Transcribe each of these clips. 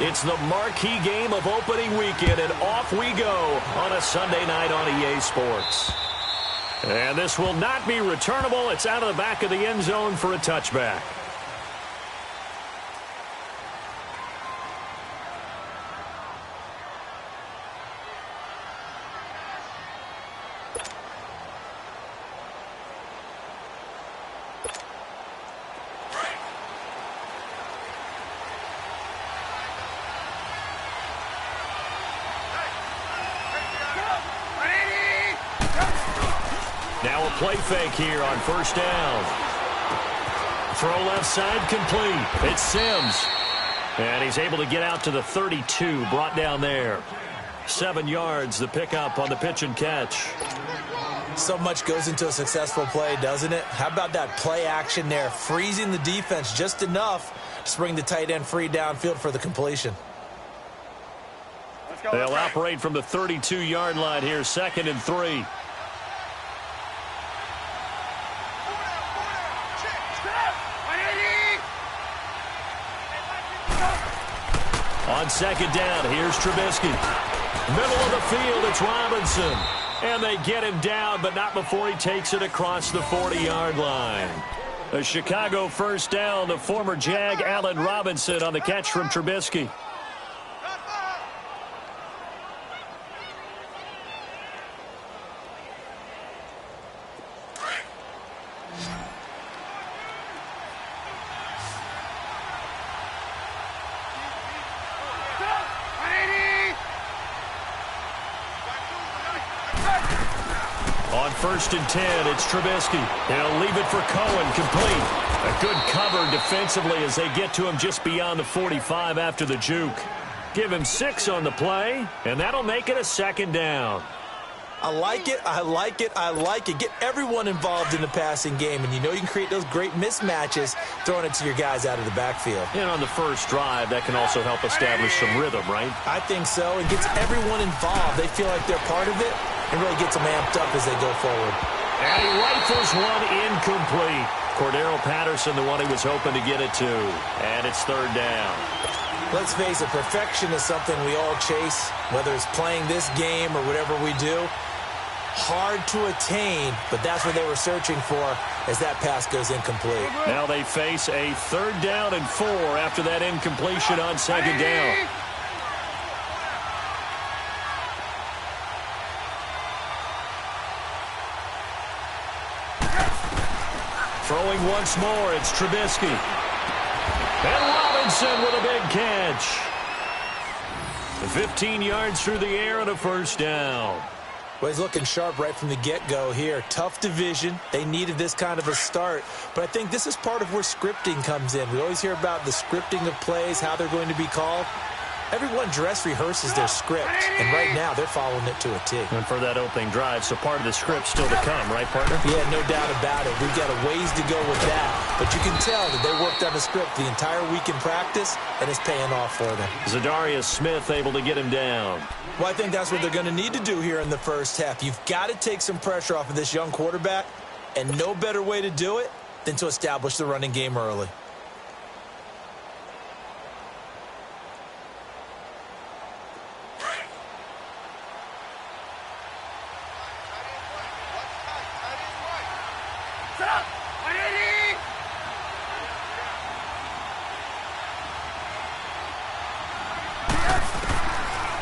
It's the marquee game of opening weekend, and off we go on a Sunday night on EA Sports. And this will not be returnable. It's out of the back of the end zone for a touchback. Now a play fake here on first down. Throw left side complete. It's Sims. And he's able to get out to the 32, brought down there. 7 yards, the pickup on the pitch and catch. So much goes into a successful play, doesn't it? How about that play action there? Freezing the defense just enough to bring the tight end free downfield for the completion. They'll operate from the 32-yard line here, 2nd and 3. On 2nd down, here's Trubisky. Middle of the field, it's Robinson. And they get him down, but not before he takes it across the 40-yard line. A Chicago first down, the former Jag Allen Robinson on the catch from Trubisky. On 1st and 10, it's Trubisky. He'll leave it for Cohen, complete. A good cover defensively as they get to him just beyond the 45 after the juke. Give him 6 on the play, and that'll make it a 2nd down. I like it, I like it, I like it. Get everyone involved in the passing game, and you know you can create those great mismatches throwing it to your guys out of the backfield. And on the first drive, that can also help establish some rhythm, right? I think so. It gets everyone involved. They feel like they're part of it, and really gets them amped up as they go forward. And he rifles one incomplete. Cordero Patterson, the one he was hoping to get it to. And it's 3rd down. Let's face it, perfection is something we all chase, whether it's playing this game or whatever we do. Hard to attain, but that's what they were searching for as that pass goes incomplete. Now they face a 3rd down and 4 after that incompletion on 2nd down. Throwing once more, it's Trubisky. And Robinson with a big catch. 15 yards through the air and a 1st down. Well, he's looking sharp right from the get-go here. Tough division. They needed this kind of a start. But I think this is part of where scripting comes in. We always hear about the scripting of plays, how they're going to be called. Everyone dress rehearses their script, and right now they're following it to a T. And for that opening drive, so part of the script still to come, right, partner? Yeah, no doubt about it. We've got a ways to go with that. But you can tell that they worked on the script the entire week in practice, and it's paying off for them. Zadarius Smith able to get him down. Well, I think that's what they're going to need to do here in the first half. You've got to take some pressure off of this young quarterback, and no better way to do it than to establish the running game early.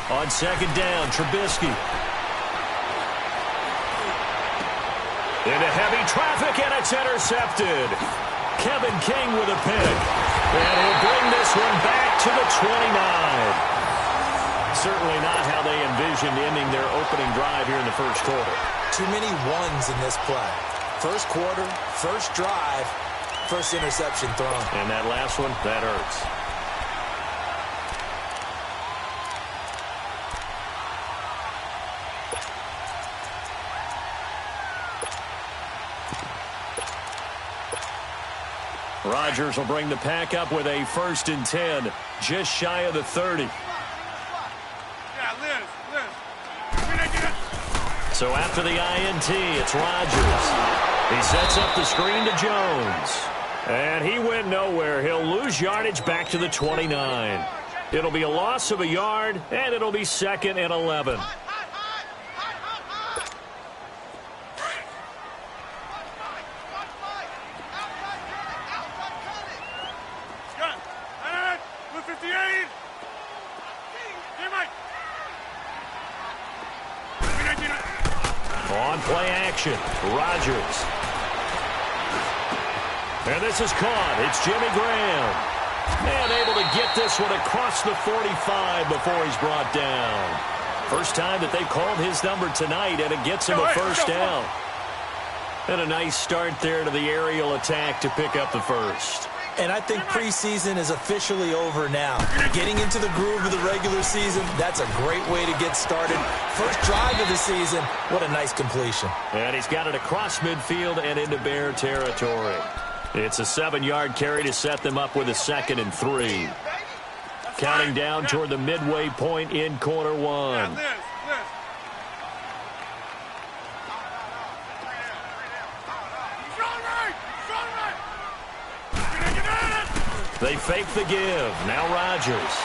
On 2nd down, Trubisky. Into heavy traffic, and it's intercepted. Kevin King with a pick. And he'll bring this one back to the 29. Certainly not how they envisioned ending their opening drive here in the first quarter. Too many ones in this play. First quarter, first drive, first interception thrown. And that last one, that hurts. Rodgers will bring the pack up with a 1st and 10, just shy of the 30. So after the INT, it's Rodgers. He sets up the screen to Jones. And he went nowhere. He'll lose yardage back to the 29. It'll be a loss of a yard, and it'll be 2nd and 11. On play action, Rodgers. And this is caught. It's Jimmy Graham. And able to get this one across the 45 before he's brought down. First time that they've called his number tonight, and it gets him a first down. And a nice start there to the aerial attack to pick up the first. And I think preseason is officially over now. Getting into the groove of the regular season, that's a great way to get started. First drive of the season, what a nice completion. And he's got it across midfield and into Bear territory. It's a 7-yard carry to set them up with a 2nd and 3. Counting down toward the midway point in quarter one. They fake the give. Now Rodgers.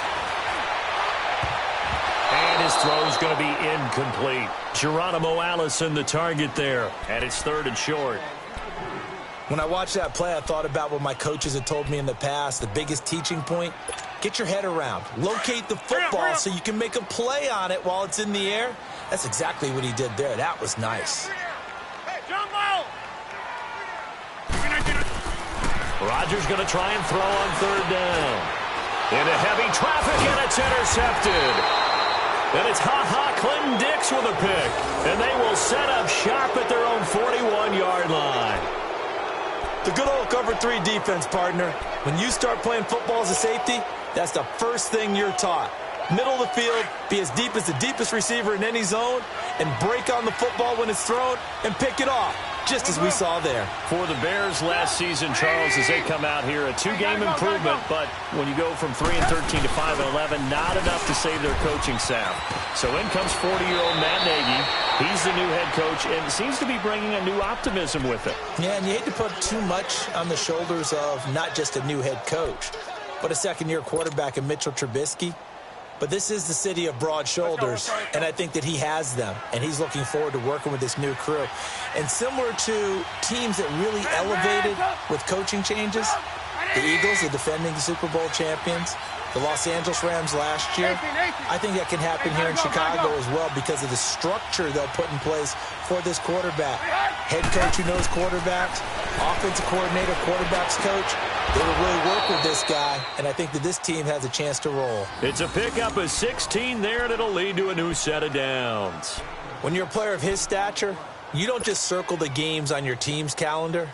And his throw's going to be incomplete. Geronimo Allison the target there. And it's 3rd and short. When I watched that play, I thought about what my coaches had told me in the past. The biggest teaching point, get your head around. Locate the football so you can make a play on it while it's in the air. That's exactly what he did there. That was nice. Rodgers going to try and throw on 3rd down. Into heavy traffic, and it's intercepted. And it's Clinton Dix with a pick. And they will set up shop at their own 41-yard line. The good old cover 3 defense, partner. When you start playing football as a safety, that's the first thing you're taught. Middle of the field, be as deep as the deepest receiver in any zone, and break on the football when it's thrown and pick it off, just as we saw there. For the Bears last season, Charles, as they come out here, a 2-game improvement, but when you go from 3-13 to 5-11, not enough to save their coaching staff. So in comes 40-year-old Matt Nagy. He's the new head coach and seems to be bringing a new optimism with it. Yeah, and you hate to put too much on the shoulders of not just a new head coach, but a second-year quarterback in Mitchell Trubisky. But this is the city of broad shoulders, and I think that he has them, and he's looking forward to working with this new crew. And similar to teams that really elevated with coaching changes, the Eagles, the defending Super Bowl champions, the Los Angeles Rams last year, I think that can happen here in Chicago as well because of the structure they'll put in place for this quarterback. Head coach who knows quarterbacks, offensive coordinator, quarterbacks coach, they will really work with this guy, and I think that this team has a chance to roll. It's a pickup of 16 there, and it'll lead to a new set of downs. When you're a player of his stature, you don't just circle the games on your team's calendar.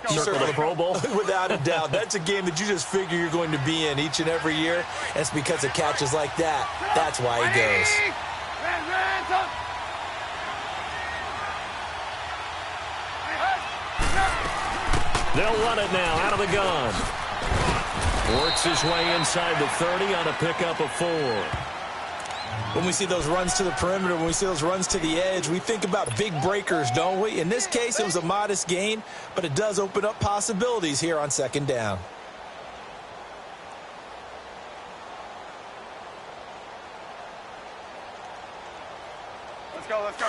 You circle the Pro Bowl? Without a doubt. That's a game that you just figure you're going to be in each and every year. And it's because of catches like that. That's why he goes. They'll run it now out of the gun. Works his way inside the 30 on a pickup of 4. When we see those runs to the perimeter, when we see those runs to the edge, we think about big breakers, don't we? In this case, it was a modest gain, but it does open up possibilities here on 2nd down. Let's go, let's go.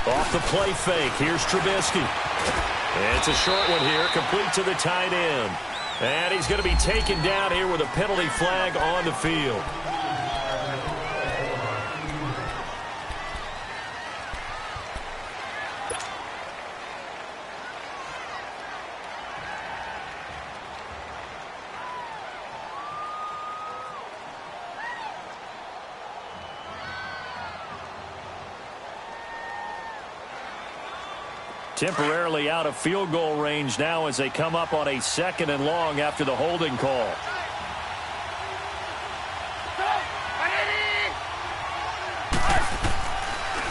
Off the play fake, here's Trubisky. It's a short one here, complete to the tight end. And he's going to be taken down here with a penalty flag on the field. Temporarily out of field goal range now as they come up on a 2nd and long after the holding call.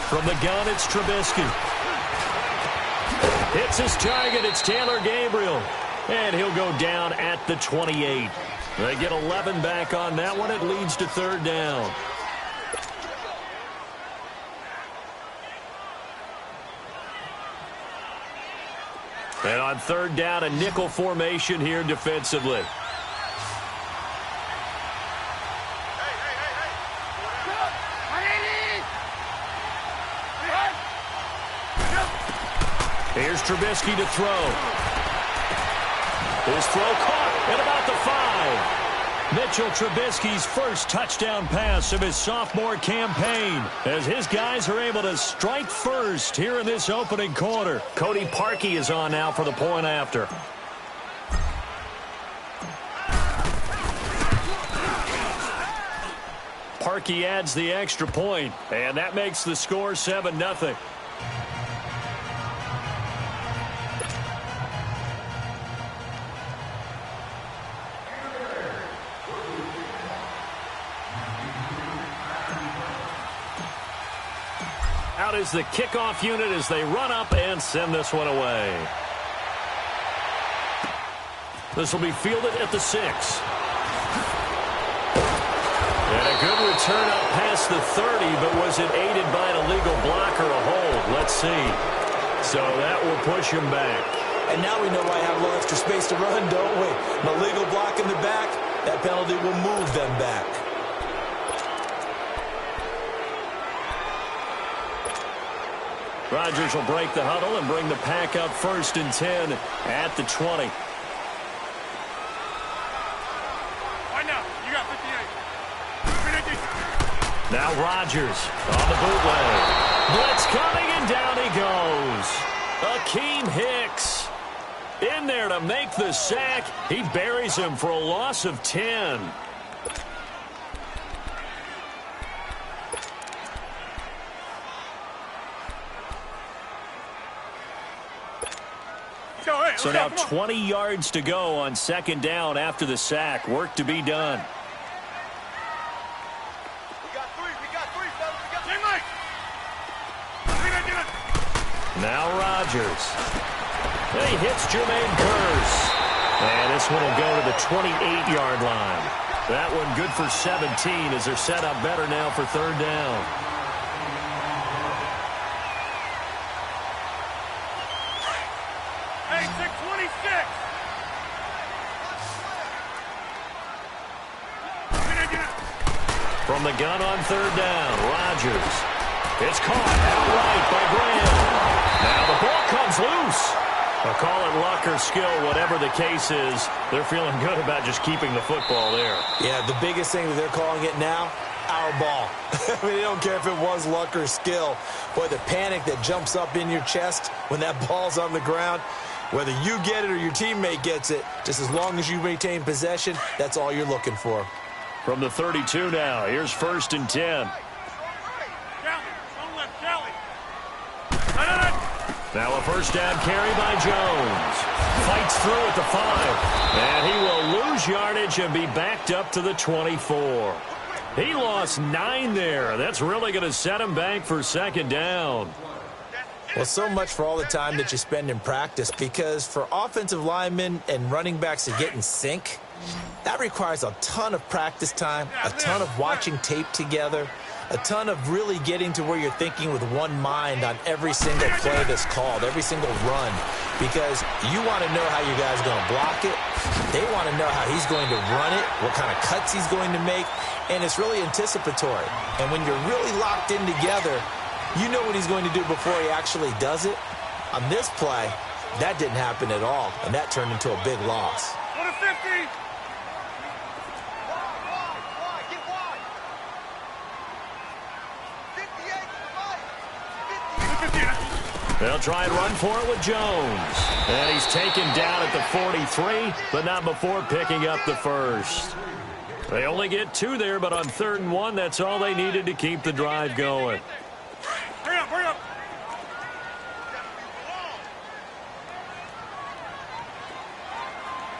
From the gun, it's Trubisky. Hits his target. It's Taylor Gabriel. And he'll go down at the 28. They get 11 back on that one. It leads to 3rd down. And on third down, a nickel formation here defensively. Here's Trubisky to throw. His throw caught at about the 5. Mitchell Trubisky's first touchdown pass of his sophomore campaign as his guys are able to strike first here in this opening quarter. Cody Parkey is on now for the point after. Parkey adds the extra point, and that makes the score 7-0. Out is the kickoff unit as they run up and send this one away. This will be fielded at the 6. And a good return up past the 30, but was it aided by an illegal block or a hold? Let's see. So that will push him back. And now we know why I have a little extra space to run, don't we? An illegal block in the back, that penalty will move them back. Rodgers will break the huddle and bring the pack up 1st and 10 at the 20. Right now, you got 58. Now Rodgers on the bootleg. Blitz coming, and down he goes. Akeem Hicks in there to make the sack. He buries him for a loss of 10. So now 20 yards to go on 2nd down after the sack. Work to be done. We got three, fellas. We got Now Rodgers. He hits Jermaine Kearse. And this one will go to the 28-yard line. That one good for 17 as they're set up better now for 3rd down. From the gun on 3rd down, Rodgers. It's caught outright by Graham. Now the ball comes loose. I'll call it luck or skill, whatever the case is. They're feeling good about just keeping the football there. Yeah, the biggest thing that they're calling it now, our ball. I mean, they don't care if it was luck or skill. Boy, the panic that jumps up in your chest when that ball's on the ground, whether you get it or your teammate gets it, just as long as you maintain possession, that's all you're looking for. From the 32 now, here's 1st and 10. Now a first down carry by Jones. Fights through at the 5. And he will lose yardage and be backed up to the 24. He lost 9 there. That's really going to set him back for 2nd down. Well, so much for all the time that you spend in practice, because for offensive linemen and running backs to get in sync, that requires a ton of practice time, a ton of watching tape together, a ton of really getting to where you're thinking with one mind on every single play that's called, every single run, because you want to know how your guy's going to block it. They want to know how he's going to run it, what kind of cuts he's going to make, and it's really anticipatory. And when you're really locked in together, you know what he's going to do before he actually does it. On this play, that didn't happen at all, and that turned into a big loss. 50. They'll try and run for it with Jones. And he's taken down at the 43, but not before picking up the 1st. They only get 2 there, but on 3rd and 1, that's all they needed to keep the drive going. Hurry up.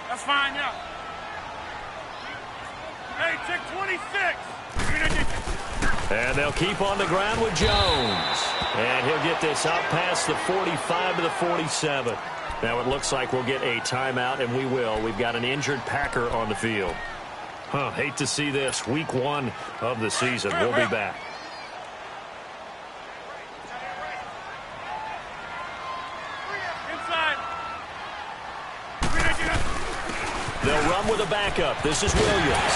That's fine, yeah. Hey, check 26. And they'll keep on the ground with Jones. And he'll get this out past the 45 to the 47. Now it looks like we'll get a timeout, and we will. We've got an injured Packer on the field. Hate to see this. Week 1 of the season. We'll be back. Inside. They'll run with a backup. This is Williams.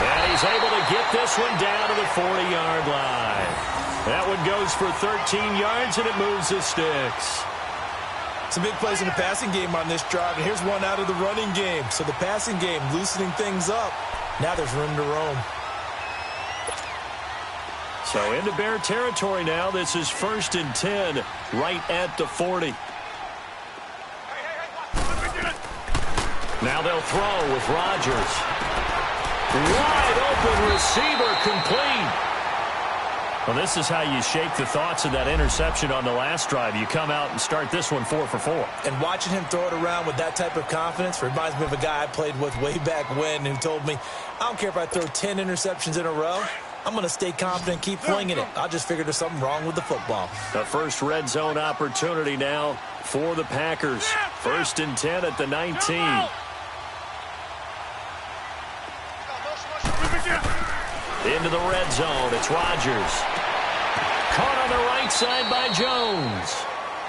And he's able to get this one down to the 40-yard line. That one goes for 13 yards, and it moves the sticks. Some big plays in the passing game on this drive, and here's one out of the running game. So the passing game loosening things up. Now there's room to roam. So into Bear territory now. This is 1st and 10 right at the 40. Now they'll throw with Rodgers. Wide open receiver, complete. Well, this is how you shake the thoughts of that interception on the last drive. You come out and start this one 4 for 4. And watching him throw it around with that type of confidence reminds me of a guy I played with way back when who told me, I don't care if I throw 10 interceptions in a row. I'm going to stay confident and keep flinging it. I just figured there's something wrong with the football. The first red zone opportunity now for the Packers. 1st and 10 at the 19. Into the red zone. It's Rodgers. Caught on the right side by Jones.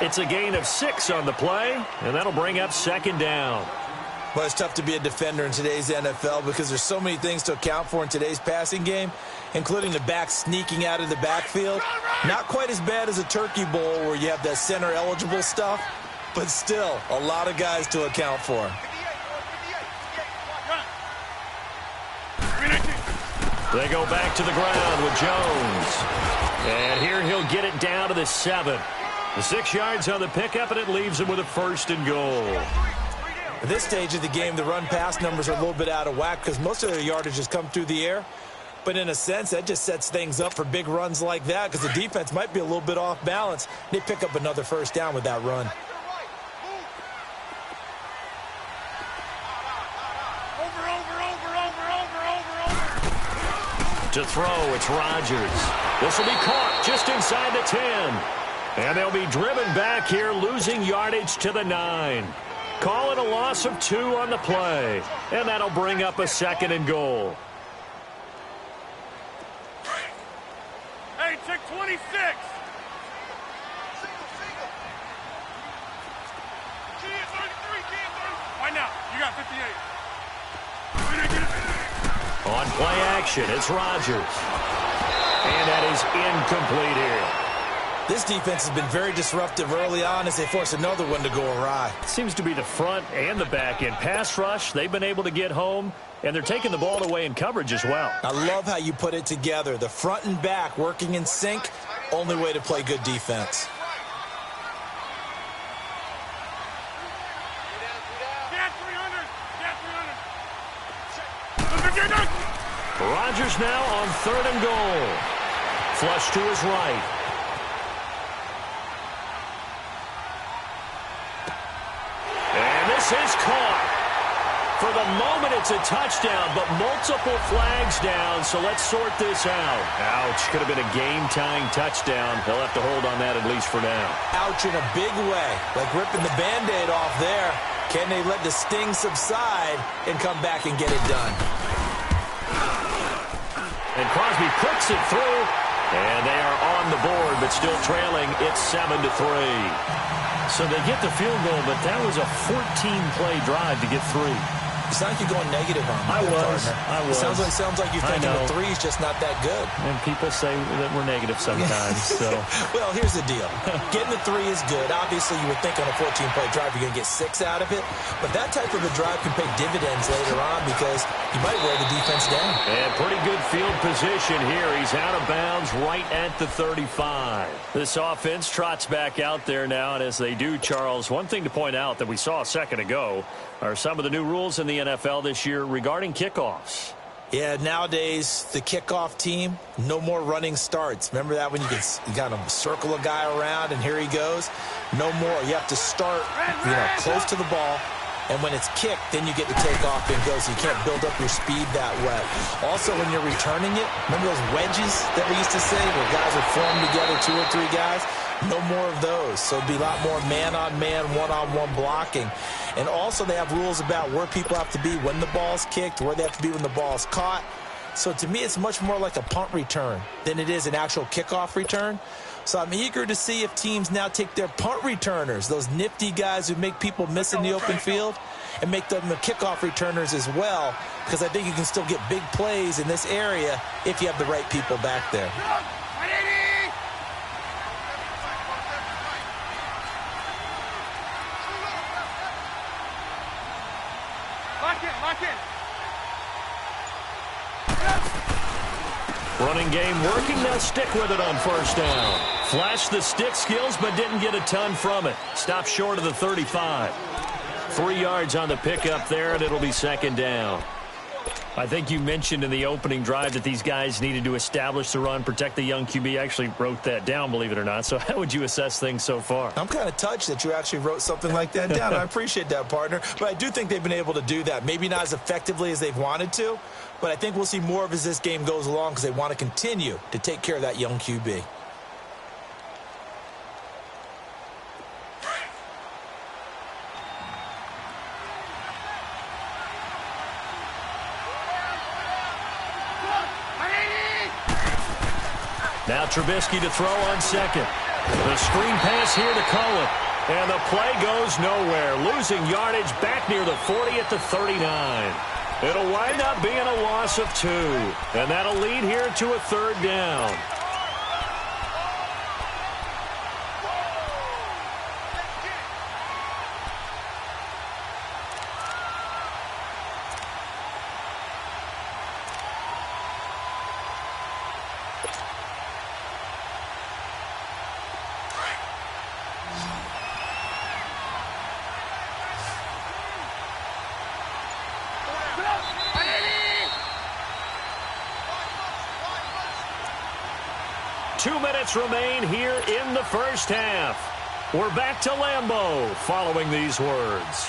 It's a gain of 6 on the play, and that'll bring up 2nd down. Well, it's tough to be a defender in today's NFL because there's so many things to account for in today's passing game, including the back sneaking out of the backfield. Not quite as bad as a Turkey Bowl where you have that center-eligible stuff, but still a lot of guys to account for. They go back to the ground with Jones. And here he'll get it down to the 7. The 6 yards on the pickup, and it leaves him with a 1st and goal. At this stage of the game, the run-pass numbers are a little bit out of whack because most of their yardage has come through the air. But in a sense, that just sets things up for big runs like that because the defense might be a little bit off balance. They pick up another 1st down with that run. To throw, it's Rodgers. This will be caught just inside the 10. And they'll be driven back here, losing yardage to the 9. Call it a loss of 2 on the play. And that'll bring up a 2nd and goal. Hey, check 26. Right now, you got 58. On play action, it's Rodgers. And that is incomplete here. This defense has been very disruptive early on as they force another one to go awry. Seems to be the front and the back end. Pass rush, they've been able to get home, and they're taking the ball away in coverage as well. I love how you put it together. The front and back working in sync, only way to play good defense. Rodgers now on 3rd and goal. Flush to his right. And this is caught. For the moment, it's a touchdown, but multiple flags down, so let's sort this out. Ouch. Could have been a game-tying touchdown. They'll have to hold on that at least for now. Ouch in a big way, like ripping the Band-Aid off there. Can they let the sting subside and come back and get it done? And Crosby puts it through, and they are on the board, but still trailing. It's 7-3. So they get the field goal, but that was a 14-play drive to get 3. It sounds like you're going negative on me. I was. It sounds like you're thinking the 3 is just not that good. And people say that we're negative sometimes. So, well, here's the deal. Getting the 3 is good. Obviously, you would think on a 14-play drive you're going to get 6 out of it. But that type of a drive can pay dividends later on because you might wear the defense down. And pretty good field position here. He's out of bounds right at the 35. This offense trots back out there now. And as they do, Charles, one thing to point out that we saw a second ago are some of the new rules in the NFL this year regarding kickoffs. Yeah, nowadays, the kickoff team, no more running starts. Remember that when you kind of circle a guy around and here he goes? No more. You have to start, close to the ball. And when it's kicked, then you get to take off and go, so you can't build up your speed that way. Also, when you're returning it, remember those wedges that we used to say where guys would form together, 2 or 3 guys? No more of those. So it'd be a lot more man-on-man, one-on-one blocking. And also they have rules about where people have to be when the ball's kicked, where they have to be when the ball's caught. So to me, it's much more like a punt return than it is an actual kickoff return. So I'm eager to see if teams now take their punt returners, those nifty guys who make people miss in the open field, and make them the kickoff returners as well, because I think you can still get big plays in this area if you have the right people back there. Lock in. Running game working. They'll stick with it on first down. Flashed the stick skills, but didn't get a ton from it. Stopped short of the 35. 3 yards on the pickup there, and it'll be second down. I think you mentioned in the opening drive that these guys needed to establish the run, protect the young QB. I actually wrote that down, believe it or not. So how would you assess things so far? I'm kind of touched that you actually wrote something like that down. I appreciate that, partner. But I do think they've been able to do that. Maybe not as effectively as they've wanted to, but I think we'll see more of as this game goes along because they want to continue to take care of that young QB. Now Trubisky to throw on second. The screen pass here to Cohen. And the play goes nowhere. Losing yardage back near the 40 at the 39. It'll wind up being a loss of 2. And that'll lead here to a third down. Remain here in the first half. We're back to Lambeau following these words.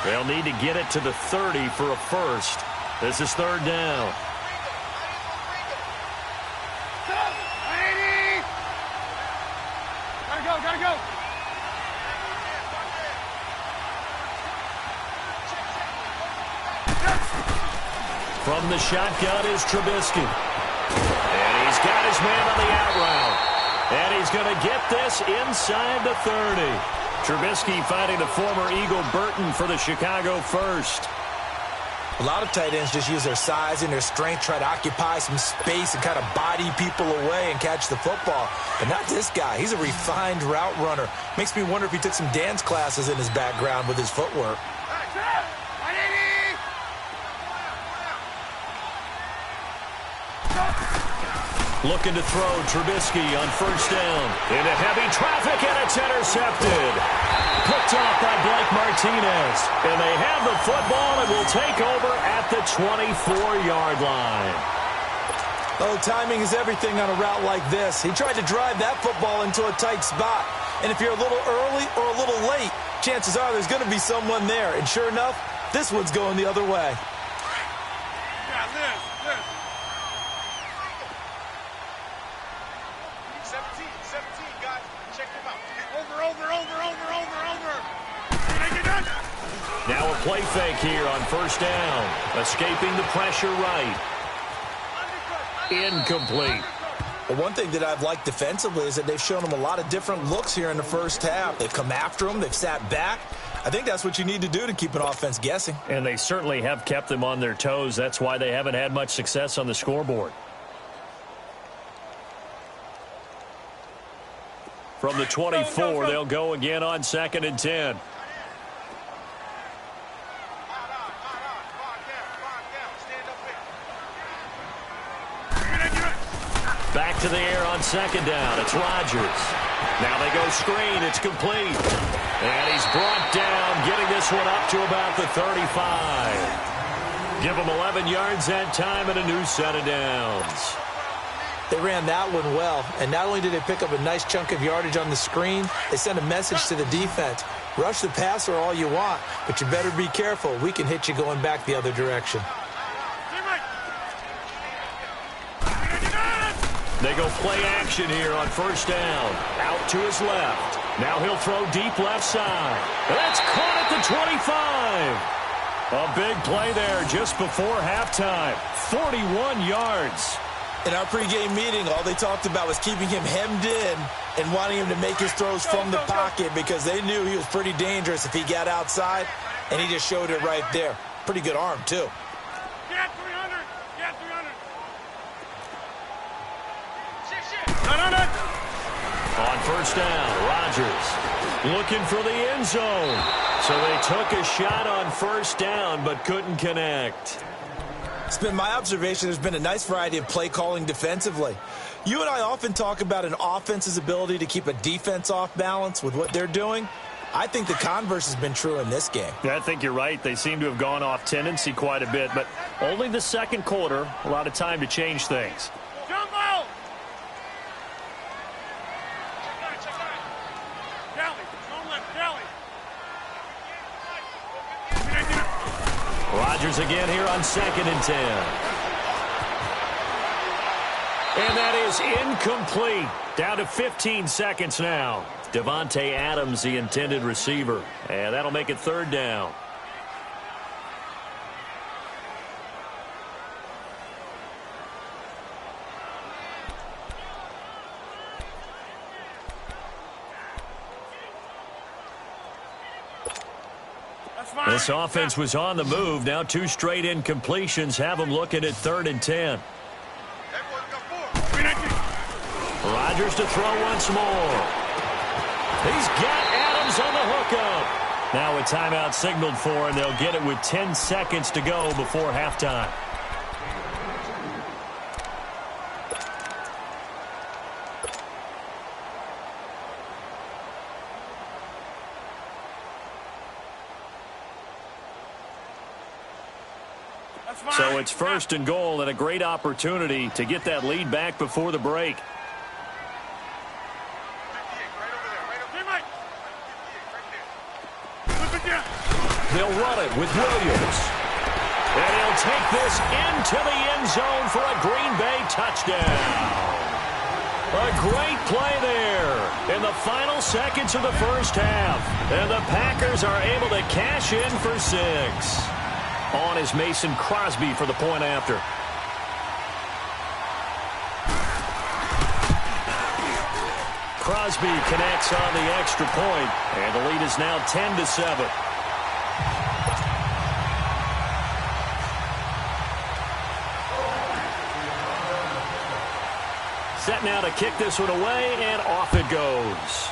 They'll need to get it to the 30 for a first. This is third down. Gotta go. From the shotgun is Trubisky. He's got his man on the out route. And he's going to get this inside the 30. Trubisky finding the former Eagle Burton for the Chicago first. A lot of tight ends just use their size and their strength, try to occupy some space and kind of body people away and catch the football. But not this guy. He's a refined route runner. Makes me wonder if he took some dance classes in his background with his footwork. Looking to throw Trubisky on first down. Into heavy traffic, and it's intercepted. Picked off by Blake Martinez. And they have the football and will take over at the 24-yard line. Oh, timing is everything on a route like this. He tried to drive that football into a tight spot. And if you're a little early or a little late, chances are there's going to be someone there. And sure enough, this one's going the other way. Yeah, this. 17, guys. Check them out. Over. Now a play fake here on first down. Escaping the pressure right. Incomplete. Well, one thing that I've liked defensively is that they've shown them a lot of different looks here in the first half. They've come after them. They've sat back. I think that's what you need to do to keep an offense guessing. And they certainly have kept them on their toes. That's why they haven't had much success on the scoreboard. From the 24, they'll go again on 2nd and 10. Back to the air on 2nd down. It's Rodgers. Now they go screen. It's complete. And he's brought down, getting this one up to about the 35. Give him 11 yards that time and a new set of downs. They ran that one well, and not only did they pick up a nice chunk of yardage on the screen, they sent a message to the defense. Rush the passer all you want, but you better be careful. We can hit you going back the other direction. They go play action here on first down. Out to his left. Now he'll throw deep left side. That's caught at the 25. A big play there just before halftime. 41 yards. In our pregame meeting, all they talked about was keeping him hemmed in and wanting him to make his throws from the pocket because they knew he was pretty dangerous if he got outside, and he just showed it right there. Pretty good arm, too. Get 300. Get 300. On first down, Rodgers looking for the end zone. So they took a shot on first down but couldn't connect. It's been my observation there's been a nice variety of play calling defensively. You and I often talk about an offense's ability to keep a defense off balance with what they're doing. I think the converse has been true in this game. Yeah, I think you're right. They seem to have gone off tendency quite a bit, but only the second quarter, a lot of time to change things. Jump out. Check out. Kelly. Don't let Kelly. Rodgers again here on 2nd and 10. And that is incomplete. Down to 15 seconds now. Devontae Adams, the intended receiver. And that'll make it 3rd down. This offense was on the move. Now 2 straight incompletions have them looking at 3rd and 10. Rodgers to throw once more. He's got Adams on the hookup. Now a timeout signaled for, and they'll get it with 10 seconds to go before halftime. So it's 1st and goal and a great opportunity to get that lead back before the break. They'll run it with Williams. And he'll take this into the end zone for a Green Bay touchdown. A great play there in the final seconds of the first half. And the Packers are able to cash in for 6. On is Mason Crosby for the point after. Crosby connects on the extra point, and the lead is now 10-7. Set now to kick this one away, and off it goes.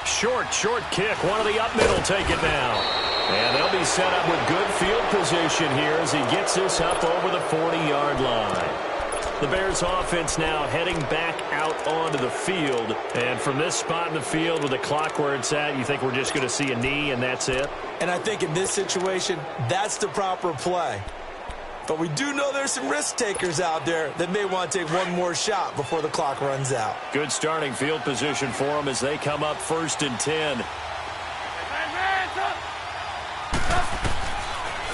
Short kick. One of the up middle take it now. And they'll be set up with good field position here as he gets this up over the 40-yard line. The Bears offense now heading back out onto the field. And from this spot in the field with the clock where it's at, you think we're just going to see a knee and that's it? And I think in this situation, that's the proper play. But we do know there's some risk takers out there that may want to take one more shot before the clock runs out. Good starting field position for them as they come up 1st and 10.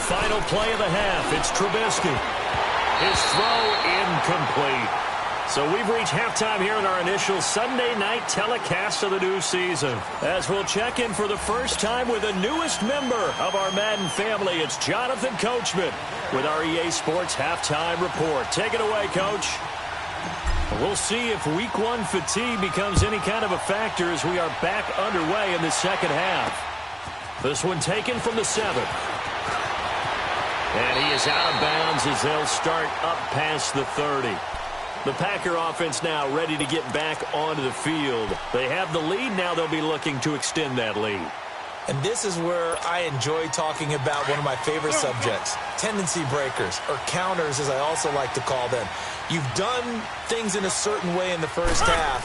Final play of the half. It's Trubisky. His throw incomplete. So we've reached halftime here in our initial Sunday night telecast of the new season. As we'll check in for the first time with the newest member of our Madden family, it's Jonathan Coachman with our EA Sports Halftime Report. Take it away, Coach. We'll see if Week 1 fatigue becomes any kind of a factor as we are back underway in the second half. This one taken from the 7th. And he is out of bounds as they'll start up past the 30. The Packer offense now ready to get back onto the field. They have the lead. Now they'll be looking to extend that lead. And this is where I enjoy talking about one of my favorite subjects, tendency breakers, or counters as I also like to call them. You've done things in a certain way in the first half,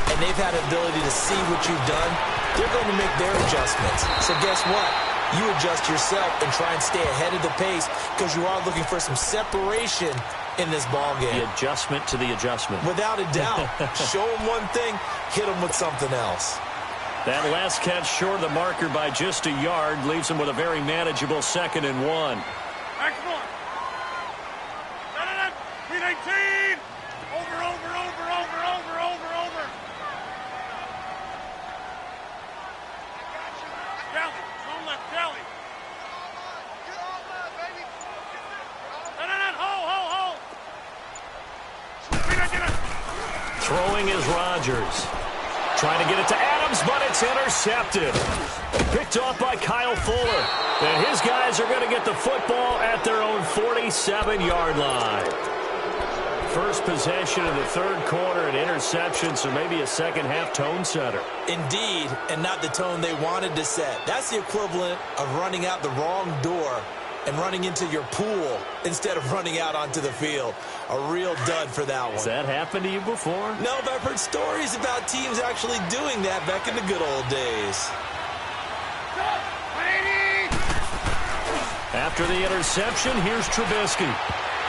and they've had an ability to see what you've done. They're going to make their adjustments. So guess what? You adjust yourself and try and stay ahead of the pace because you are looking for some separation in this ball game. The adjustment to the adjustment. Without a doubt. Show them one thing, hit them with something else. That last catch short of the marker by just a yard leaves them with a very manageable 2nd and 1. Excellent. 319. Over. Kelly, don't let Kelly. Hold. Throwing is Rodgers. Trying to get it to Adams, but it's intercepted. Picked off by Kyle Fuller. And his guys are going to get the football at their own 47-yard line. First possession of the third quarter, an interception, so maybe a second-half tone setter. Indeed, and not the tone they wanted to set. That's the equivalent of running out the wrong door and running into your pool instead of running out onto the field. A real dud for that one. Has that happened to you before? No, but I've heard stories about teams actually doing that back in the good old days. After the interception, here's Trubisky.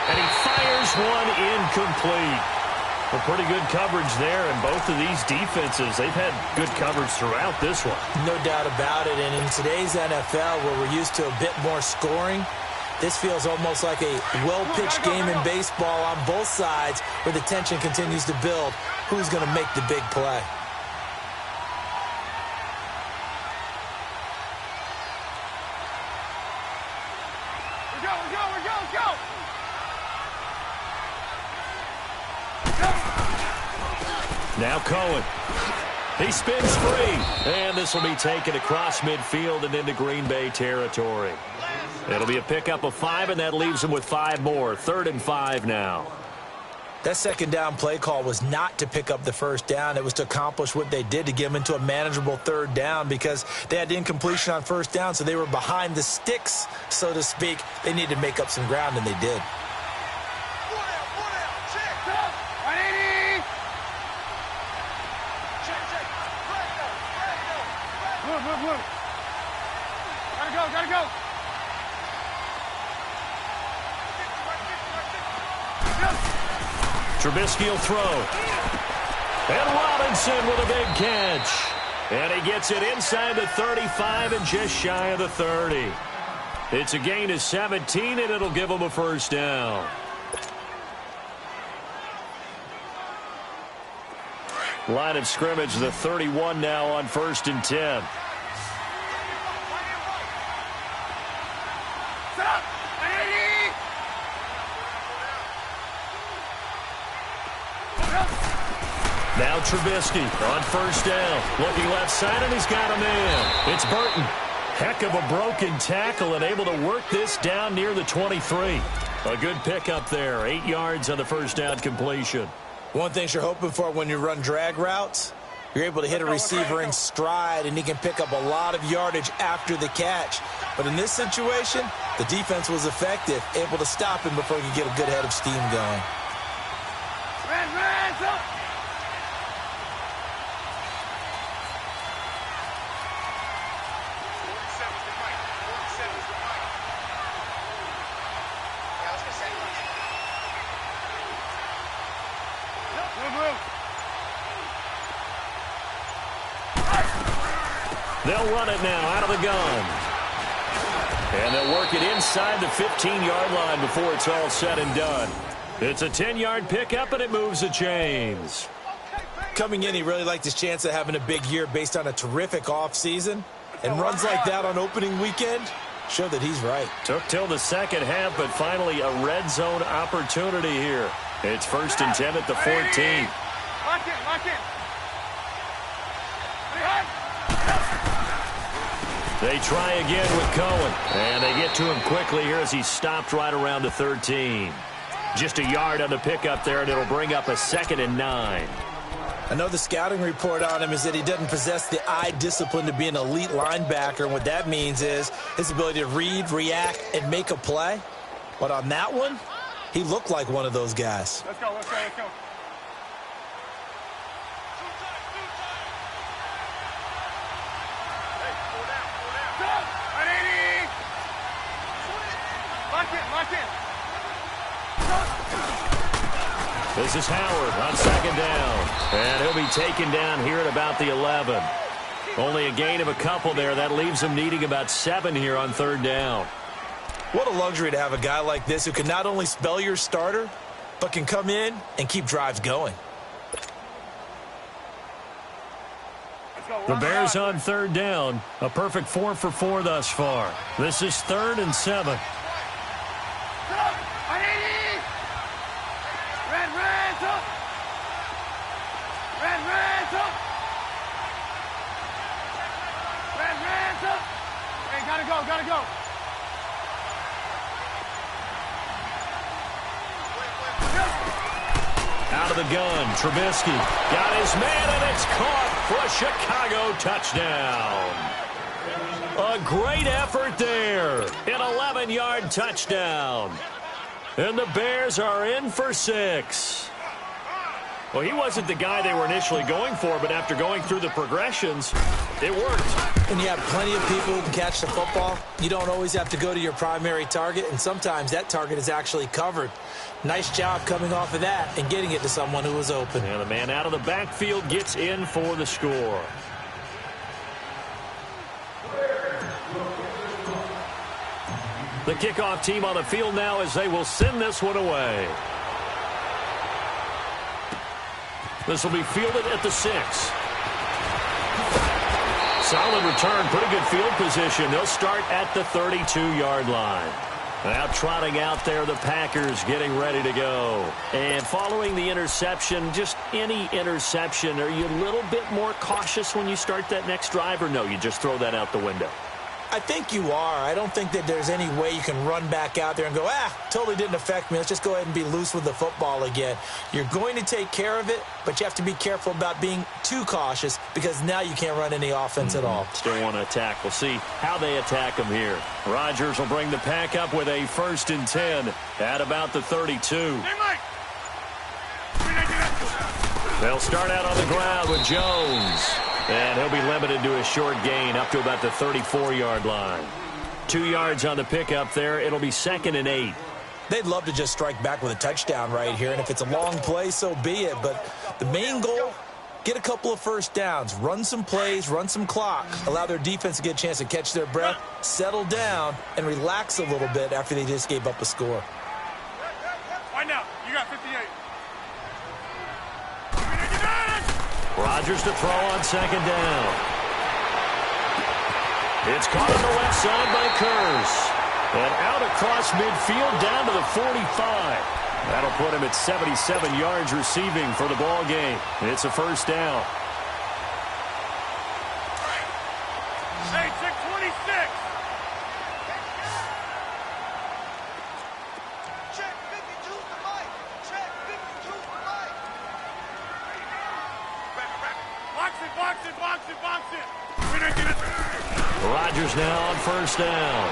And he fires one incomplete. Well, pretty good coverage there, and both of these defenses, they've had good coverage throughout this one. No doubt about it, and in today's NFL, where we're used to a bit more scoring, this feels almost like a well-pitched game in baseball on both sides, where the tension continues to build. Who's going to make the big play? Now Cohen. He spins free. And this will be taken across midfield and into Green Bay territory. It'll be a pickup of 5, and that leaves them with 5 more. 3rd and 5 now. That second down play call was not to pick up the first down. It was to accomplish what they did, to get them into a manageable 3rd down, because they had incompletion on first down, so they were behind the sticks, so to speak. They needed to make up some ground, and they did. Gotta go. Trubisky will throw. And Robinson with a big catch. And he gets it inside the 35 and just shy of the 30. It's a gain of 17, and it'll give them a first down. Line of scrimmage, the 31 now on 1st and 10. Now Trubisky on first down. Looking left side, and he's got a man. It's Burton. Heck of a broken tackle and able to work this down near the 23. A good pickup there. 8 yards on the first down completion. One thing you're hoping for when you run drag routes, you're able to hit a receiver in stride, and he can pick up a lot of yardage after the catch. But in this situation, the defense was effective, able to stop him before he could get a good head of steam going. They'll run it now out of the gun. And they'll work it inside the 15-yard line before it's all said and done. It's a 10-yard pickup, and it moves the chains. Coming in, he really liked his chance of having a big year based on a terrific offseason. And runs like that on opening weekend show that he's right. Took till the second half, but finally a red zone opportunity here. It's 1st and 10 at the 14. Lock in. They try again with Cohen. And they get to him quickly here as he stopped right around the 13. Just a yard on the pickup there, and it'll bring up a 2nd and 9. I know the scouting report on him is that he doesn't possess the eye discipline to be an elite linebacker. And what that means is his ability to read, react, and make a play. But on that one, he looked like one of those guys. Let's go. Lock in. This is Howard on 2nd down. And he'll be taken down here at about the 11. Only a gain of a couple there. That leaves him needing about 7 here on 3rd down. What a luxury to have a guy like this who can not only spell your starter, but can come in and keep drives going. The Bears on 3rd down. A perfect 4 for 4 thus far. This is 3rd and 7. Out of the gun, Trubisky got his man, and it's caught for a Chicago touchdown. A great effort there. An 11-yard touchdown. And the Bears are in for 6. Well, he wasn't the guy they were initially going for, but after going through the progressions, it worked. When you have plenty of people who can catch the football, you don't always have to go to your primary target, and sometimes that target is actually covered. Nice job coming off of that and getting it to someone who was open. And the man out of the backfield gets in for the score. The kickoff team on the field now as they will send this one away. This will be fielded at the 6. Solid return, pretty good field position. They'll start at the 32-yard line. Now trotting out there, the Packers getting ready to go. And following the interception, just any interception, are you a little bit more cautious when you start that next drive, or no, you just throw that out the window? I think you are. I don't think that there's any way you can run back out there and go, totally didn't affect me. Let's just go ahead and be loose with the football again. You're going to take care of it, but you have to be careful about being too cautious because now you can't run any offense at all. Still want to attack. We'll see how they attack them here. Rodgers will bring the pack up with a 1st and 10 at about the 32. They'll start out on the ground with Jones. And he'll be limited to a short gain up to about the 34-yard line. 2 yards on the pickup there. It'll be 2nd and 8. They'd love to just strike back with a touchdown right here, and if it's a long play, so be it. But the main goal, get a couple of first downs, run some plays, run some clock, allow their defense to get a chance to catch their breath, settle down, and relax a little bit after they just gave up a score. Find out. You got 58. Rodgers to throw on 2nd down. It's caught on the left side by Kurz. And out across midfield down to the 45. That'll put him at 77 yards receiving for the ball game. It's a 1st down. Hey, check 26. Check 52 to Mike. Check 52 to Mike. Box it. Rodgers now on 1st down.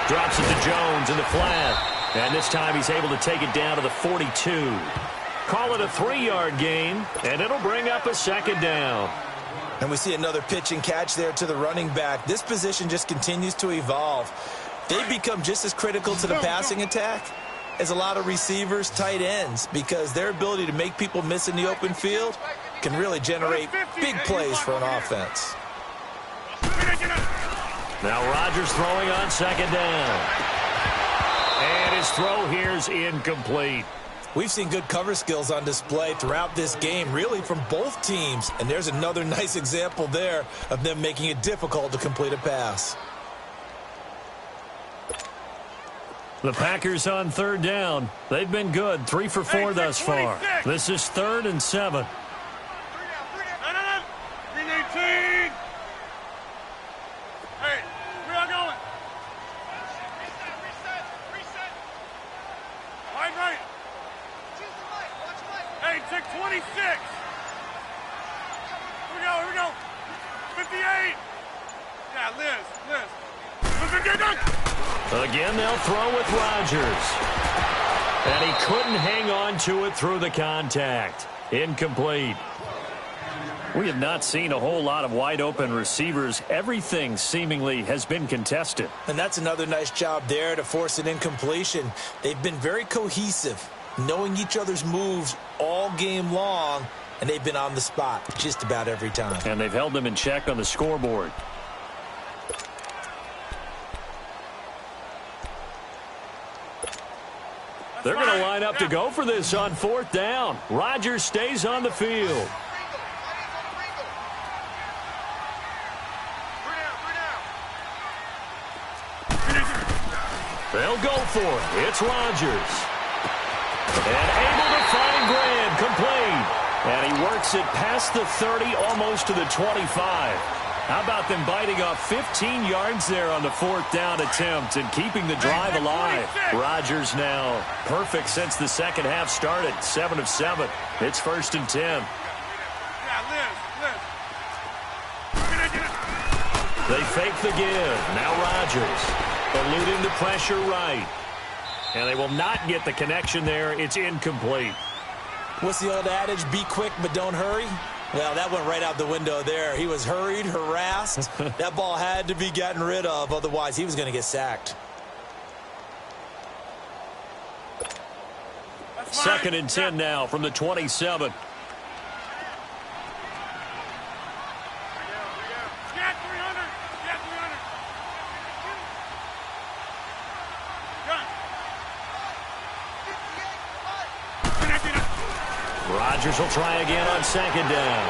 Drops it to Jones in the flat. And this time he's able to take it down to the 42. Call it a 3-yard gain, and it'll bring up a 2nd down. And we see another pitch and catch there to the running back. This position just continues to evolve. They've become just as critical to the passing attack as a lot of receivers, tight ends, because their ability to make people miss in the open field can really generate big plays for an offense. Now Rodgers throwing on 2nd down. And his throw here's incomplete. We've seen good cover skills on display throughout this game, really from both teams. And there's another nice example there of them making it difficult to complete a pass. The Packers on 3rd down. They've been good, 3 for 4 thus far. This is 3rd and 7. 319. Hey, where y'all going? Reset. Right. Hey, check 26. Here we go. 58. Yeah, Liz. Again, they'll throw with Rodgers. And he couldn't hang on to it through the contact. Incomplete. We have not seen a whole lot of wide-open receivers. Everything seemingly has been contested. And that's another nice job there to force an incompletion. They've been very cohesive, knowing each other's moves all game long, and they've been on the spot just about every time. And they've held them in check on the scoreboard. They're going to line up to go for this on 4th down. Rodgers stays on the field. They'll go for it. It's Rodgers. And able to find Grant, complete. And he works it past the 30, almost to the 25. How about them biting off 15 yards there on the 4th down attempt and keeping the drive alive? Rodgers now perfect since the second half started. 7 of 7. It's 1st and 10. They fake the give. Now Rodgers eluding the pressure right. And they will not get the connection there. It's incomplete. What's the old adage? Be quick, but don't hurry. Well, that went right out the window there. He was hurried, harassed. That ball had to be gotten rid of. Otherwise, he was going to get sacked. 2nd and 10 now from the 27. Rodgers will try again on 2nd down.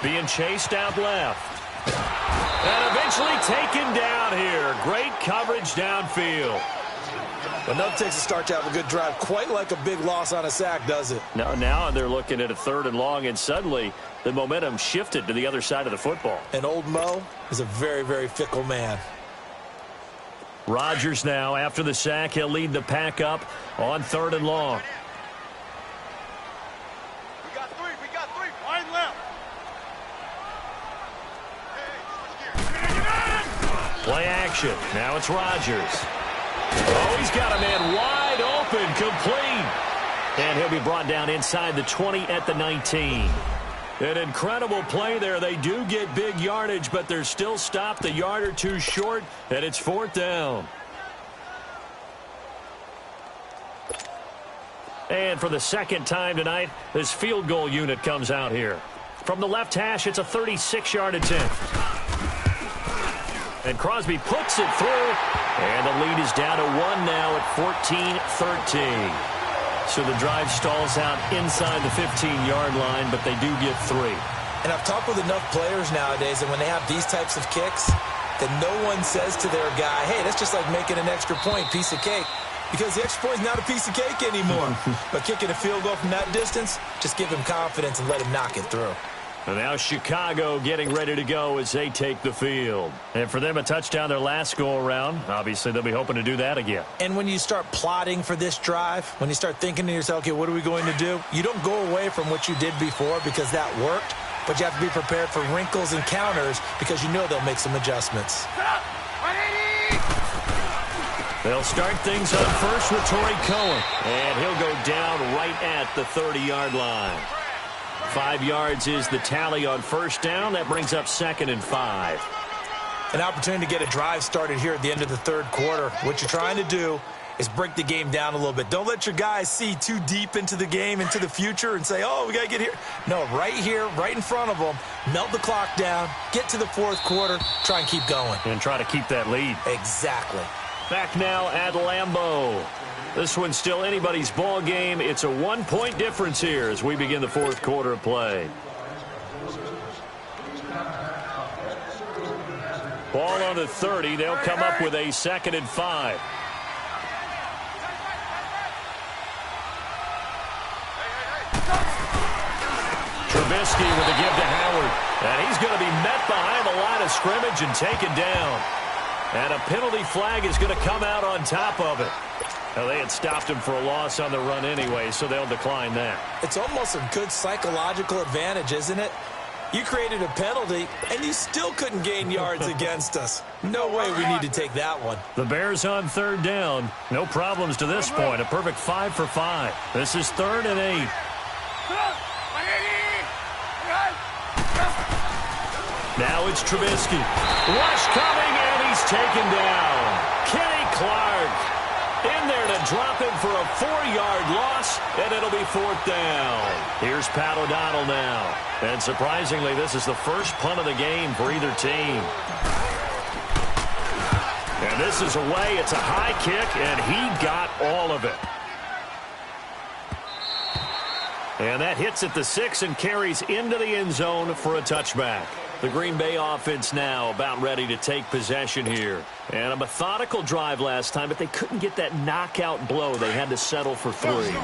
Being chased out left. And eventually taken down here. Great coverage downfield. But enough takes to start to have a good drive. Quite like a big loss on a sack, does it? Now they're looking at a 3rd and long, and suddenly the momentum shifted to the other side of the football. And old Mo is a very, very fickle man. Rodgers now, after the sack, he'll lead the pack up on 3rd and long. Play action. Now it's Rodgers. Oh, he's got a man wide open, complete. And he'll be brought down inside the 20 at the 19. An incredible play there. They do get big yardage, but they're still stopped a yard or two short, and it's 4th down. And for the 2nd time tonight, this field goal unit comes out here. From the left hash, it's a 36-yard attempt. And Crosby puts it through, and the lead is down to 1 now at 14-13. So the drive stalls out inside the 15-yard line, but they do get 3. And I've talked with enough players nowadays, and when they have these types of kicks, that no one says to their guy, hey, that's just like making an extra point, piece of cake. Because the extra point is not a piece of cake anymore. But kicking a field goal from that distance, just give him confidence and let him knock it through. And now Chicago getting ready to go as they take the field. And for them, a touchdown their last go-around. Obviously, they'll be hoping to do that again. And when you start plotting for this drive, when you start thinking to yourself, okay, what are we going to do? You don't go away from what you did before because that worked, but you have to be prepared for wrinkles and counters because you know they'll make some adjustments. They'll start things up first with Torrey Cohen. And he'll go down right at the 30-yard line. 5 yards is the tally on 1st down. That brings up 2nd and 5. An opportunity to get a drive started here at the end of the 3rd quarter. What you're trying to do is break the game down a little bit. Don't let your guys see too deep into the game, into the future, and say, oh, we got to get here. No, right here, right in front of them, melt the clock down, get to the 4th quarter, try and keep going. And try to keep that lead. Exactly. Back now at Lambeau. This one's still anybody's ball game. It's a 1-point difference here as we begin the 4th quarter of play. Ball on the 30. They'll come up with a 2nd and 5. Trubisky with a give to Howard. And he's going to be met behind the line of scrimmage and taken down. And a penalty flag is going to come out on top of it. Well, they had stopped him for a loss on the run anyway, so they'll decline that. It's almost a good psychological advantage, isn't it? You created a penalty, and you still couldn't gain yards against us. No way we need to take that one. The Bears on 3rd down. No problems to this point. A perfect 5 for 5. This is 3rd and 8. Now it's Trubisky. Rush coming, and he's taken down. Kenny Clark in there to drop him for a 4-yard loss, and it'll be 4th down. Here's Pat O'Donnell now. And surprisingly, this is the first punt of the game for either team. And this is away. It's a high kick, and he got all of it. And that hits at the 6 and carries into the end zone for a touchback. The Green Bay offense now about ready to take possession here. And a methodical drive last time, but they couldn't get that knockout blow. They had to settle for 3.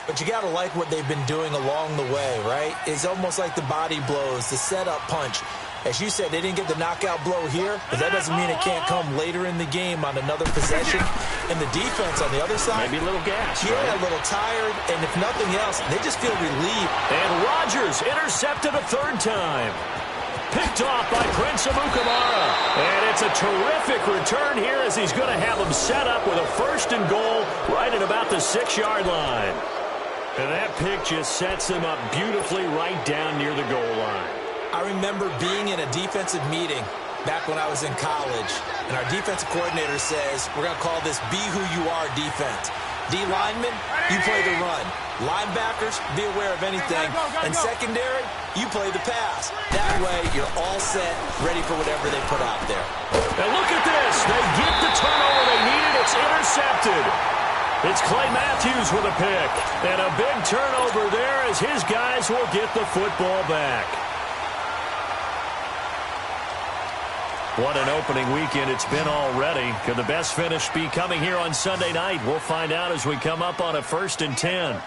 But you got to like what they've been doing along the way, right? It's almost like the body blows, the setup punch. As you said, they didn't get the knockout blow here, but that doesn't mean it can't come later in the game on another possession. And the defense on the other side, maybe a little gas. Yeah, right? a little tired, and if nothing else, they just feel relieved. And Rodgers intercepted a third time. Picked off by Prince Amukamara. And it's a terrific return here as he's going to have him set up with a 1st and goal right at about the 6-yard line. And that pick just sets him up beautifully right down near the goal line. I remember being in a defensive meeting back when I was in college, and our defensive coordinator says, we're going to call this Be Who You Are defense. D linemen, you play the run. Linebackers, be aware of anything. And secondary, you play the pass. That way, you're all set, ready for whatever they put out there. And look at this. They get the turnover they needed. It's intercepted. It's Clay Matthews with a pick. And a big turnover there as his guys will get the football back. What an opening weekend it's been already. Could the best finish be coming here on Sunday night? We'll find out as we come up on a 1st and 10.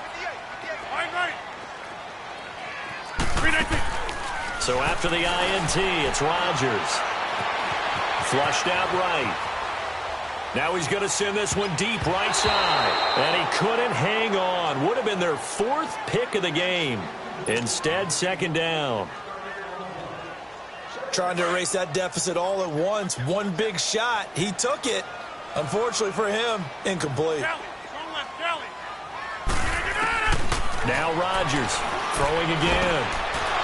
So after the INT, it's Rodgers. Flushed out right. Now he's going to send this one deep right side. And he couldn't hang on. Would have been their 4th pick of the game. Instead, 2nd down. Trying to erase that deficit all at once. One big shot. He took it. Unfortunately for him, incomplete. Now Rodgers throwing again.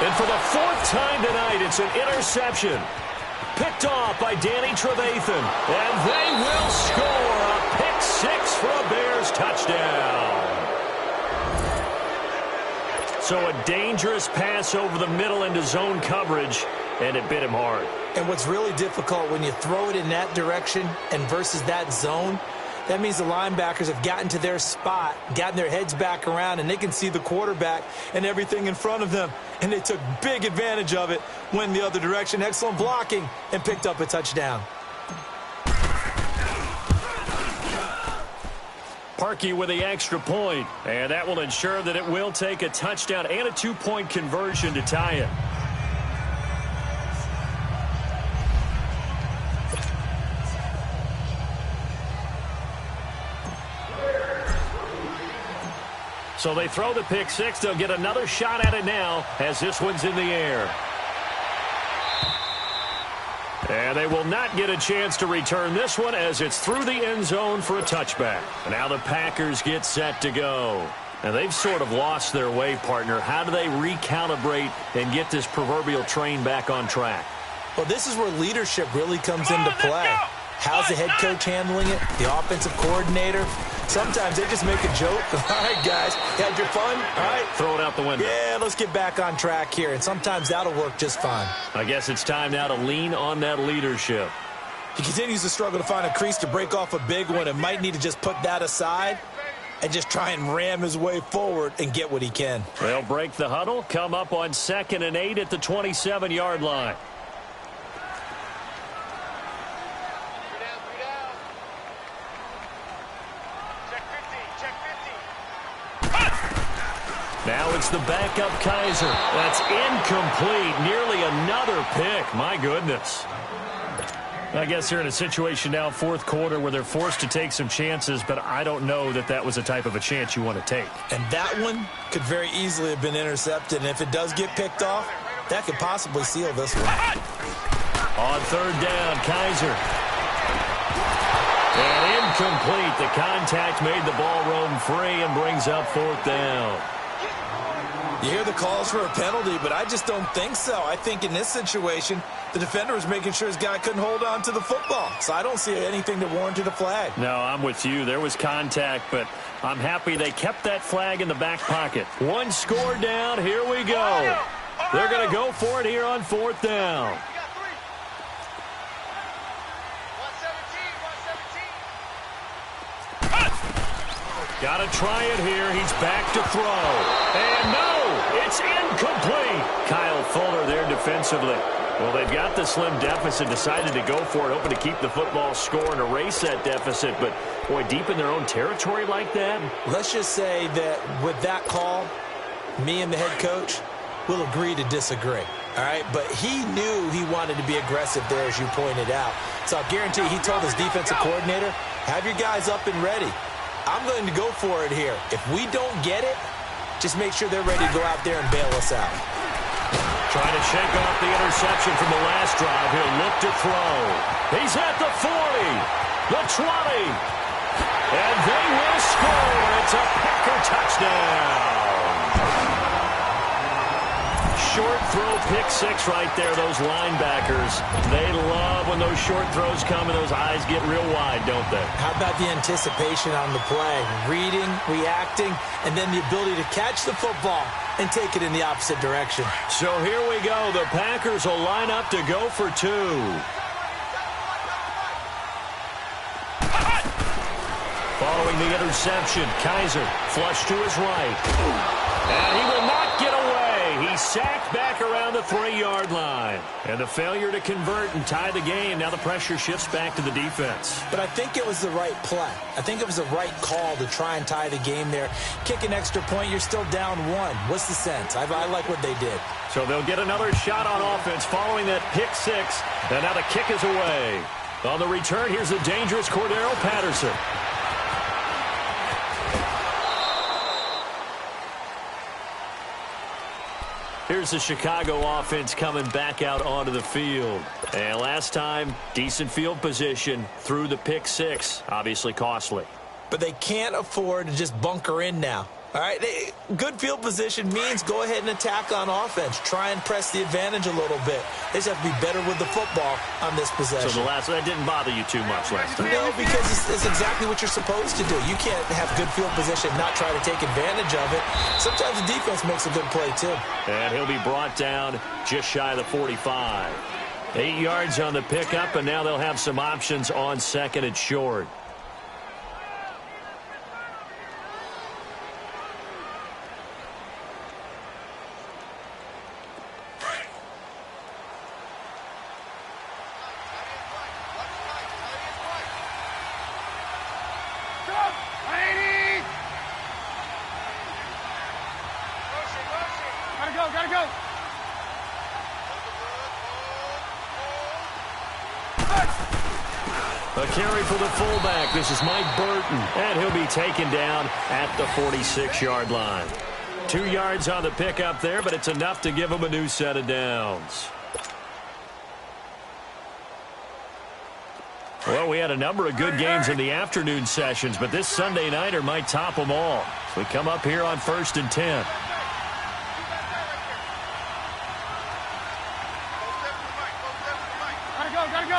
And for the 4th time tonight, it's an interception. Picked off by Danny Trevathan. And they will score a pick 6 for a Bears touchdown. So a dangerous pass over the middle into zone coverage, and it bit him hard. And what's really difficult when you throw it in that direction and versus that zone, that means the linebackers have gotten to their spot, gotten their heads back around, and they can see the quarterback and everything in front of them. And they took big advantage of it, went the other direction, excellent blocking, and picked up a touchdown. Parkey with the extra point, and that will ensure that it will take a touchdown and a 2-point conversion to tie it. So they throw the pick 6. They'll get another shot at it now as this one's in the air. And they will not get a chance to return this one as it's through the end zone for a touchback. Now the Packers get set to go. And they've sort of lost their way, partner. How do they recalibrate and get this proverbial train back on track? Well, this is where leadership really comes into play. How's the head coach handling it? The offensive coordinator? Sometimes they just make a joke. All right, guys, you had your fun? All right. Throw it out the window. Yeah, let's get back on track here. And sometimes that'll work just fine. I guess it's time now to lean on that leadership. He continues to struggle to find a crease to break off a big one and might need to just put that aside and just try and ram his way forward and get what he can. They'll break the huddle, come up on 2nd and 8 at the 27-yard line. Now it's the backup Kaiser. That's incomplete. Nearly another pick. My goodness. I guess they're in a situation now, 4th quarter, where they're forced to take some chances, but I don't know that that was the type of a chance you want to take. And that one could very easily have been intercepted. And if it does get picked off, that could possibly seal this one. On 3rd down, Kaiser. And incomplete. The contact made the ball roam free and brings up 4th down. You hear the calls for a penalty, but I just don't think so. I think in this situation, the defender was making sure his guy couldn't hold on to the football. So I don't see anything that warranted a flag. No, I'm with you. There was contact, but I'm happy they kept that flag in the back pocket. One score down. Here we go. They're going to go for it here on 4th down. Got to try it here. He's back to throw. And no, it's incomplete. Kyle Fuller there defensively. Well, they've got the slim deficit, decided to go for it, hoping to keep the football score and erase that deficit. But, boy, deep in their own territory like that? Let's just say that with that call, me and the head coach will agree to disagree. All right, but he knew he wanted to be aggressive there, as you pointed out. So I'll guarantee he told his defensive coordinator, have your guys up and ready. I'm going to go for it here. If we don't get it, just make sure they're ready to go out there and bail us out. Trying to shake off the interception from the last drive. He'll look to throw. He's at the 40, the 20, and they will score. It's a Packer touchdown. Short throw, pick six right there, those linebackers. They love when those short throws come and those eyes get real wide, don't they? How about the anticipation on the play? Reading, reacting, and then the ability to catch the football and take it in the opposite direction. So here we go. The Packers will line up to go for two. Following the interception, Kaiser flush to his right. And he will not get away. He's sacked back around the 3-yard line. And the failure to convert and tie the game. Now the pressure shifts back to the defense. But I think it was the right play. I think it was the right call to try and tie the game there. Kick an extra point, you're still down one. What's the sense? I like what they did. So they'll get another shot on offense following that pick six. And now the kick is away. On the return, here's the dangerous Cordero Patterson. Here's the Chicago offense coming back out onto the field. And last time, decent field position through the pick six. Obviously costly. But they can't afford to just bunker in now. All right, good field position means go ahead and attack on offense. Try and press the advantage a little bit. They just have to be better with the football on this possession. So that didn't bother you too much last time? No, because it's exactly what you're supposed to do. You can't have good field position and not try to take advantage of it. Sometimes the defense makes a good play, too. And he'll be brought down just shy of the 45. 8 yards on the pickup, and now they'll have some options on second and short. Gotta go. A carry for the fullback. This is Mike Burton. And he'll be taken down at the 46-yard line. 2 yards on the pickup there, but it's enough to give him a new set of downs. Well, we had a number of good games in the afternoon sessions, but this Sunday nighter might top them all. So we come up here on 1st and 10. Gotta go.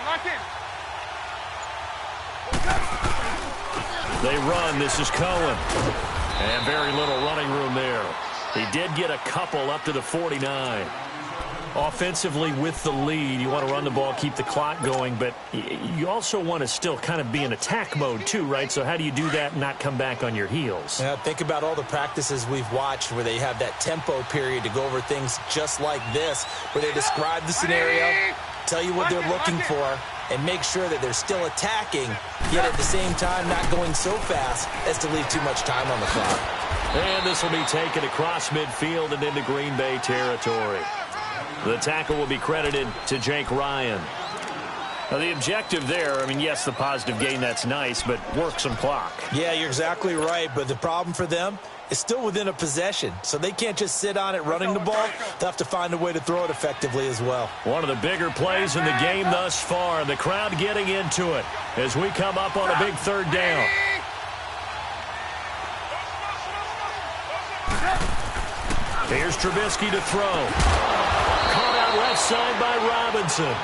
Lock in. They run. This is Cohen. And very little running room there. He did get a couple up to the 49. Offensively with the lead, you want to run the ball, keep the clock going, but you also want to still kind of be in attack mode too, right? So how do you do that and not come back on your heels? Yeah, think about all the practices we've watched where they have that tempo period to go over things just like this, where they describe the scenario, tell you what they're looking for, and make sure that they're still attacking, yet at the same time not going so fast as to leave too much time on the clock. And this will be taken across midfield and into Green Bay territory. The tackle will be credited to Jake Ryan. Now, the objective there, I mean, yes, the positive gain, that's nice, but work some clock. Yeah, you're exactly right, but the problem for them is still within a possession, so they can't just sit on it running the ball. They'll have to find a way to throw it effectively as well. One of the bigger plays in the game thus far, the crowd getting into it as we come up on a big third down. Here's Trubisky to throw. Caught out left side by Robinson.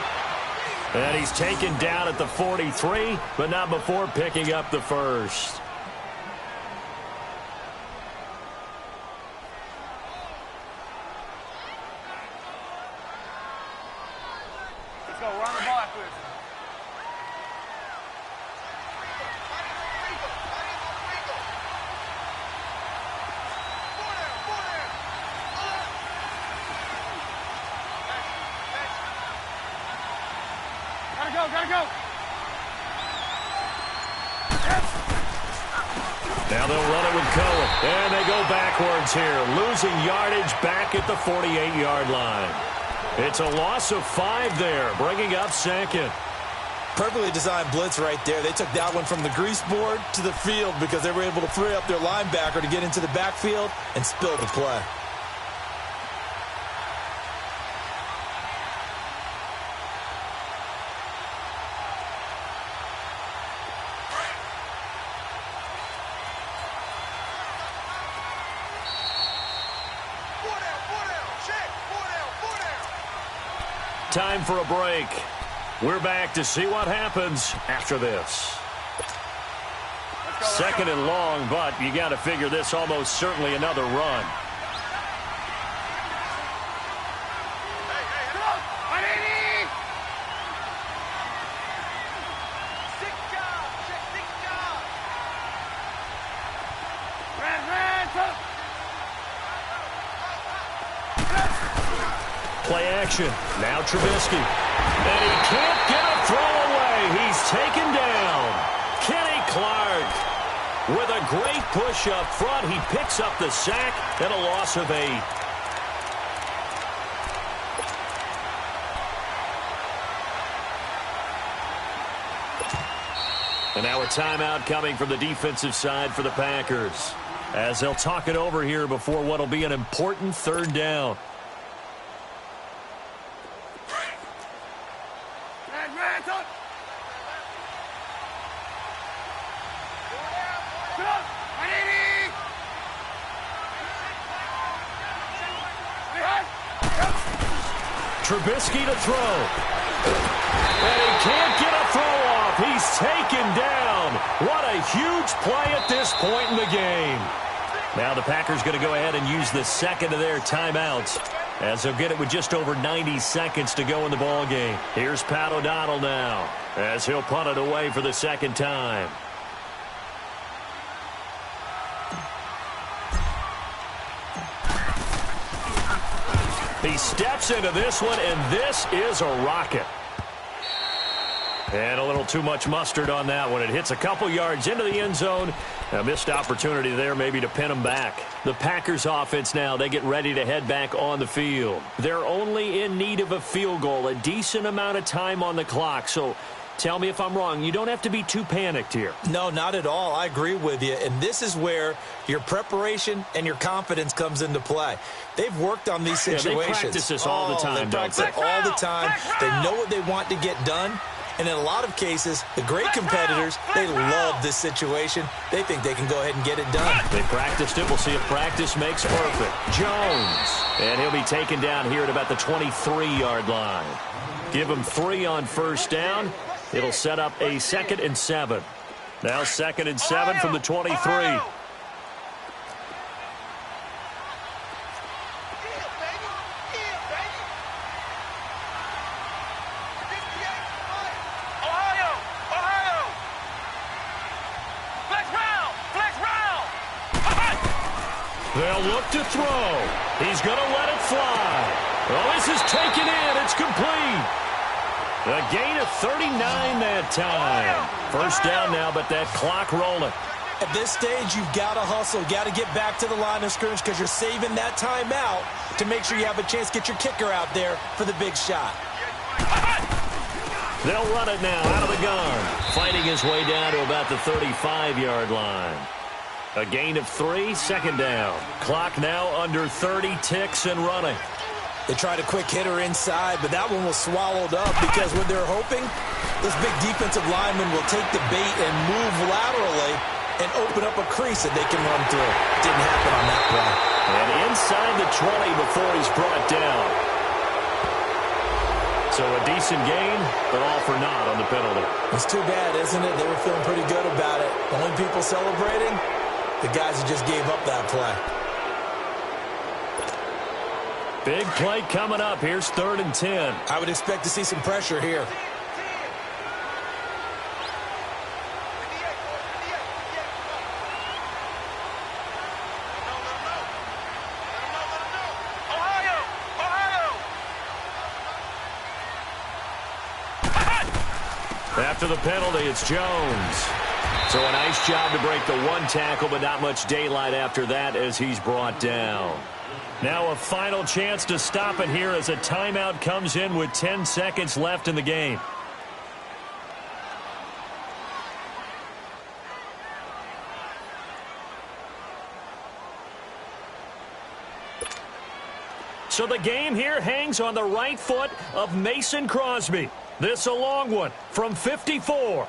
And he's taken down at the 43, but not before picking up the first. Let's go. Run the ball after this. Gotta go. Now they'll run it with Cohen. And they go backwards here, losing yardage back at the 48-yard line. It's a loss of 5 there, bringing up second. Perfectly designed blitz right there. They took that one from the grease board to the field because they were able to free up their linebacker to get into the backfield and spill the play. Time for a break. We're back to see what happens after this. Second and long, but you got to figure this almost certainly another run. Play action. Now Trubisky. And he can't get a throw away. He's taken down. Kenny Clark with a great push up front. He picks up the sack and a loss of 8. And now a timeout coming from the defensive side for the Packers, as they'll talk it over here before what will be an important third down. Trubisky to throw. And he can't get a throw off. He's taken down. What a huge play at this point in the game. Now the Packers going to go ahead and use the second of their timeouts, as they'll get it with just over 90 seconds to go in the ball game. Here's Pat O'Donnell now, as he'll punt it away for the second time. He steps into this one, and this is a rocket. And a little too much mustard on that one. It hits a couple yards into the end zone. A missed opportunity there maybe to pin him back. The Packers offense now, they get ready to head back on the field. They're only in need of a field goal, a decent amount of time on the clock. So tell me if I'm wrong. You don't have to be too panicked here. No, not at all. I agree with you. And this is where your preparation and your confidence comes into play. They've worked on these situations. They practice this all the time, They practice it all the time. They know what they want to get done. And in a lot of cases, the great competitors, they love this situation. They think they can go ahead and get it done. They practiced it. We'll see if practice makes perfect. Jones. And he'll be taken down here at about the 23-yard line. Give him 3 on first down. It'll set up a 2nd and 7. Now 2nd and 7 from the 23. They'll look to throw. He's going to let it fly. Oh, this is taken in. It's complete. A gain of 39 that time. First down now, but that clock rolling. At this stage, you've got to hustle. You've got to get back to the line of scrimmage because you're saving that timeout to make sure you have a chance to get your kicker out there for the big shot. They'll run it now out of the gun. Fighting his way down to about the 35-yard line. A gain of 3, 2nd down. Clock now under 30 ticks and running. They tried a quick hitter inside, but that one was swallowed up because what they're hoping, this big defensive lineman will take the bait and move laterally and open up a crease that they can run through. Didn't happen on that play. And inside the 20 before he's brought down. So a decent gain, but all for naught on the penalty. It's too bad, isn't it? They were feeling pretty good about it. The only people celebrating, the guys who just gave up that play. Big play coming up. Here's 3rd and 10. I would expect to see some pressure here. After the penalty, it's Jones. So a nice job to break the one tackle, but not much daylight after that as he's brought down. Now a final chance to stop it here as a timeout comes in with 10 seconds left in the game. So the game here hangs on the right foot of Mason Crosby. This a long one from 54.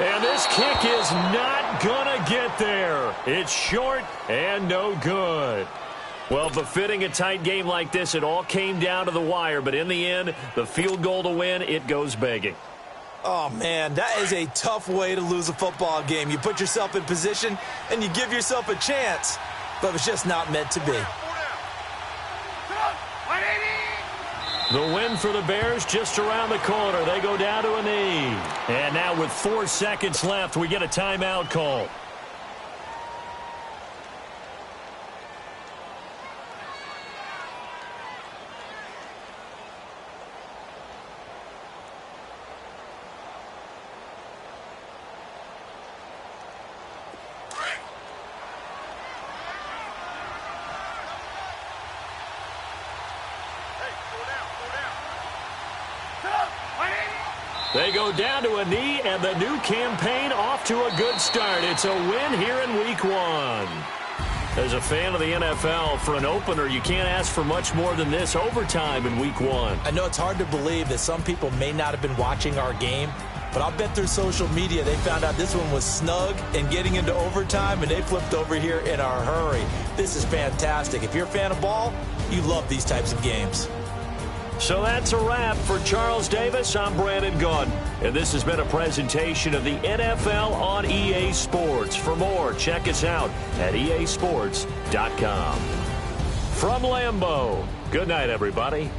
And this kick is not gonna get there. It's short and no good. Well, befitting a tight game like this, it all came down to the wire. But in the end, the field goal to win, it goes begging. Oh, man, that is a tough way to lose a football game. You put yourself in position, and you give yourself a chance. But it's just not meant to be. The win for the Bears just around the corner. They go down to a knee. And now with 4 seconds left, we get a timeout call. They go down to a knee, and the new campaign off to a good start. It's a win here in Week 1. As a fan of the NFL, for an opener, you can't ask for much more than this overtime in Week 1. I know it's hard to believe that some people may not have been watching our game, but I'll bet through social media they found out this one was snug and getting into overtime, and they flipped over here in a hurry. This is fantastic. If you're a fan of ball, you love these types of games. So that's a wrap for Charles Davis. I'm Brandon Gaudin, and this has been a presentation of the NFL on EA Sports. For more, check us out at easports.com. From Lambeau, good night, everybody.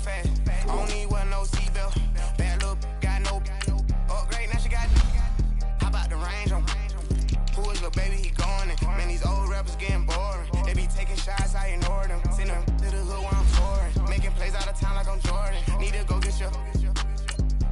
fast. I don't need wear no seatbelt. Bad look, got no upgrade. Now she got. How about the range on? Who is the baby? He going in. Man, these old rappers getting boring. They be taking shots, I ignore them. Send them to the hood while I'm touring. Making plays out of town like I'm Jordan. Need to go get your.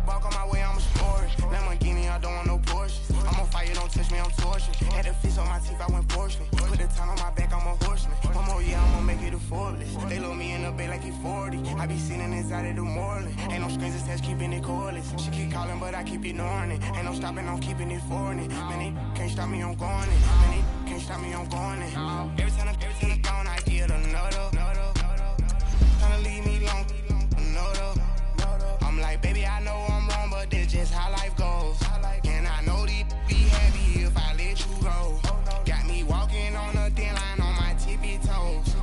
Walk on my way, I'ma score it. Lamborghini, I don't want no Porsches. I'm on fire, don't touch me, I'm tortured. Had the fish on my teeth, I went porcelain. Put the time on my back, I'm a horseman. One more year, I'ma make it a Forbes. They load me in the bay like he 40. I be sitting inside of the Moreland. Ain't no screens attached, keeping it cordless. She keep calling, but I keep ignoring it. Ain't no stopping, I'm keeping it foreign it. Man, they can't stop me, I'm going it. Man, they can't stop me, I'm going it. Every time I'm gone, I get another. Tryna leave me alone, another. I'm like, baby, I know I'm wrong, but that's just how life goes. And I know these be happy if I let you go. Got me walking on a thin line on my tippy toes.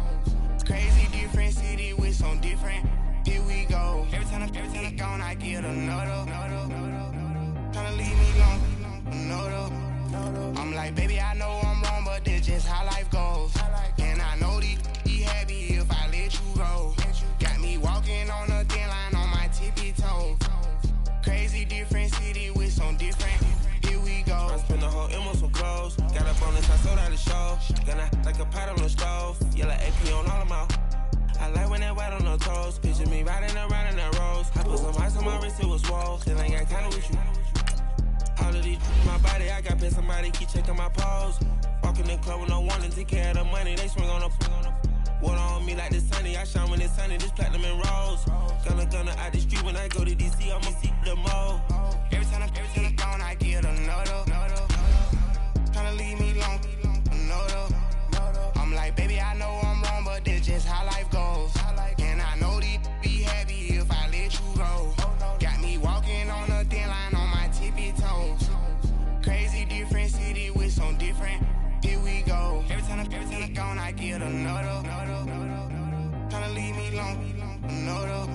Crazy different city with some different. Here we go. Every time I'm gone, I get another. Tryna leave me alone, another. I'm like, baby, I know I'm wrong, but that's just how life goes. And I know these be happy if I let you go. Got me walking on a thin line on my tippy toes. Crazy different city with some different. Here we go. I spent the whole M on some clothes. Got up on this, I sold out the show. Gonna like a pot on the stove. Yellow AP on all of my. I like when that wet on the toes. Picture me riding around in that rose. I put some ice on my wrist, it was swole. Still ain't got kinda with you. All of these my body, I got pissed. Somebody keep checking my pose. Walking in the club with no warning, take care of the money. They swing on the. Water on me like the sunny, I shine when it's sunny, this platinum and rose. Gonna out the street when I go to DC, I'ma see the mo. Every time I'm gone, I get another. Tryna leave me alone, another. I'm like, baby, I know I'm wrong, but that's just how life goes. And I know these be happy if I let you go. Got me walking on a thin line on my tippy toes. Crazy different city with some different. Here we go. Every time I'm gone, I get another. Tryna leave me alone, another.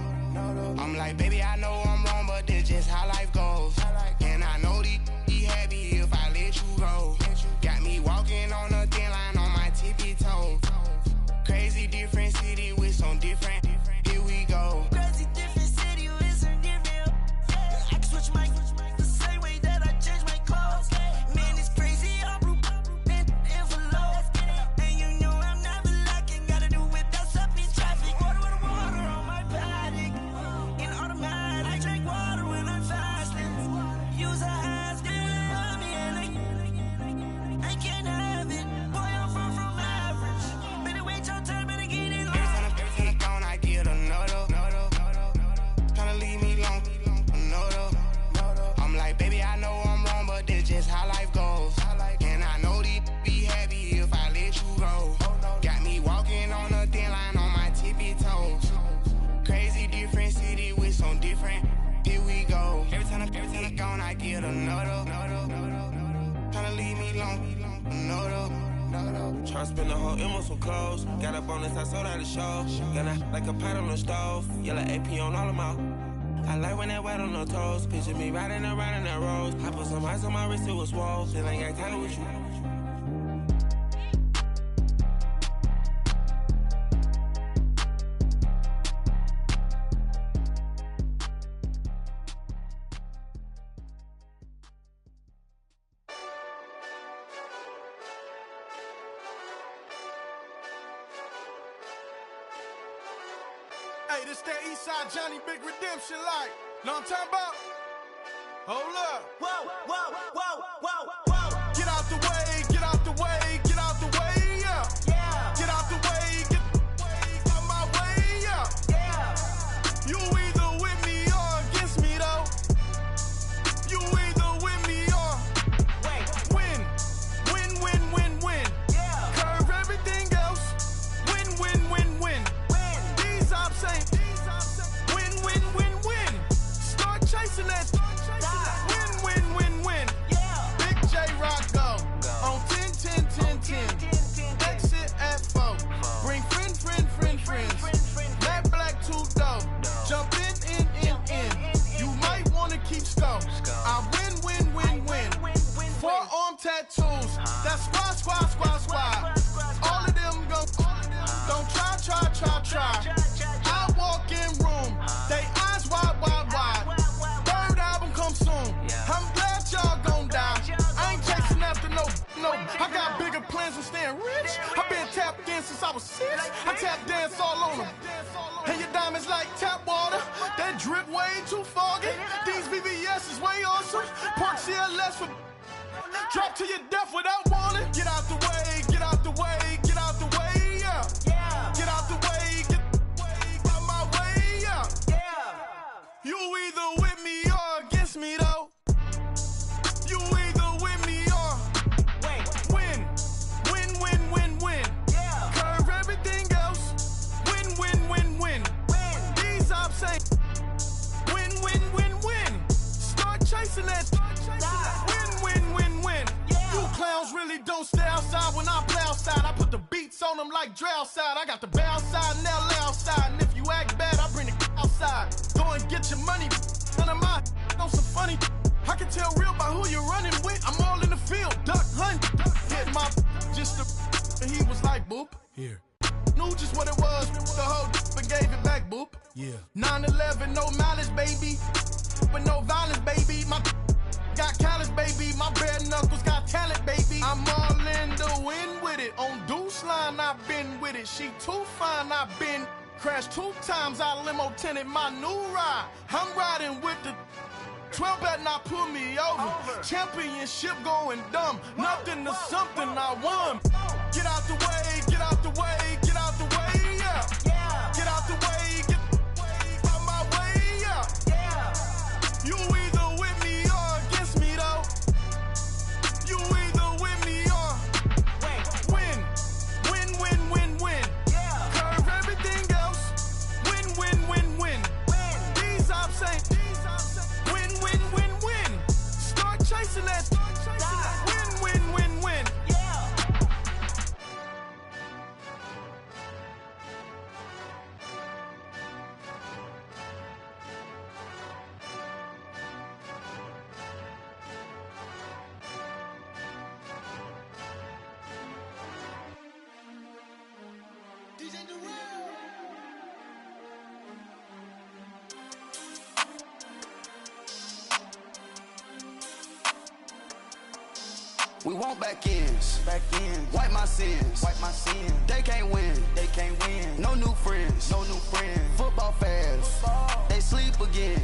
I'm like, baby, I know I'm wrong, but that's just how life goes. And I know these be happy if I let you go. Got me walking on a thin line on my tippy toes. Crazy different city with some different. Here we go. Crazy different city with some different. I can switch my the same way that I change my clothes. Man, it's crazy. I'm how life goes. And I know these be happy if I let you go. Got me walking on a thin line on my tippy toes. Crazy different city with some different. Here we go. Every time I'm gone, I get another. Tryna leave me alone, another. Tryna spend the whole M on some clothes. Got up on this, I sold out the show. Gonna like a pot on the stove. Yellow AP on all of my. I like when that wet on the toes. Picture me riding around in that rose. I put some ice on my wrist, it was swole. Still ain't got kinda with you. Hey, this that Eastside Johnny Big Redemption like. Know what I'm talking about? Hold up. Whoa, whoa, whoa, whoa, whoa. Get out the way, get out the way, get out the way, yeah. Yeah. Get out the way, get out my way, yeah. Yeah. You either with me or against me, though. You either with me or win. Win, win, win, win. Yeah. Curve everything else. Win, win, win, win. These ops ain't. Win, win, win, win. Start chasing that. Win, win, win, win. Yeah. Big J Rock go. On 10, 10, 10, 10. Exit at 4. Bring friends. Matt Black 2 dope. Jump is? I tap dance all on them. And your diamonds like tap water. That drip way too foggy. These BBS is way awesome. Park CLS for drop to your death without warning. Get out the way, get out the way, get out the way, yeah. Get out the way, get out my way, yeah. You either with me or against me though. You either with me or win. Win, win, win, win. Curve everything else. Win, win, win, win. These ops ain't win, win, win, win. Start chasing that. Win, win, win, win. You clowns really don't stay outside when I play outside. I put the beats on them like Dre outside. I got the bow side and LA outside. And if you act bad, I bring the outside. Go and get your money. None of my know some funny. I can tell real by who you're running with. I'm all in the field. Duck hunt. Hit my just the. And he was like, boop. Here. Knew just what it was. The whole and gave it back, boop. Yeah. 9/11, no malice, baby. But no violence, baby. My got callous, baby. My bare knuckles got talent, baby. I'm all in the wind with it. On Deuce line, I've been with it. She too fine, I've been crashed 2 times. I limo tinted my new ride. I'm riding with the 12 better not pull me over. Championship going dumb. Nothing to something I won. Get out the way, get out the way, get out the way, yeah. Get out the way, get out my way, yeah. You either with me or against me though. You either with me or win. Win, win, win, win. Curve everything else. Win, win, win, win. These ops ain't win, win, win, win. Start chasing that. Win, win, win, win. We want back ends. Wipe my sins. They can't win. No new friends. Football fans. They sleep again.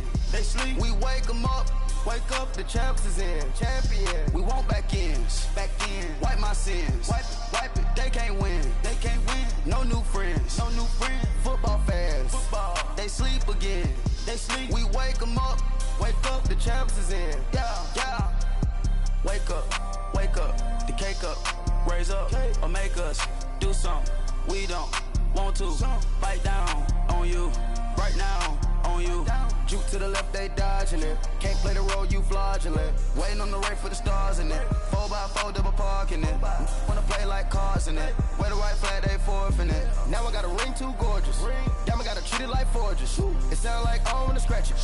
We wake them up. The champs is in. Champion. We want back ends. Wipe my sins. Wipe it. They can't win. No new friends. Football fans. They sleep again. We wake them up. The champs is in. Yeah. Wake up, the cake up, raise up, or make us do something we don't want to. Bite down on you, right now on you. Juke to the left, they dodging it. Can't play the role, you fraudulent. Waiting on the right for the stars in it. 4x4 double parking it. Wanna play like cars in it. Wear the right flag, they forfeiting it. Now I got a ring too gorgeous. Damn, I gotta treat it like forges. It sound like I wanna scratch it.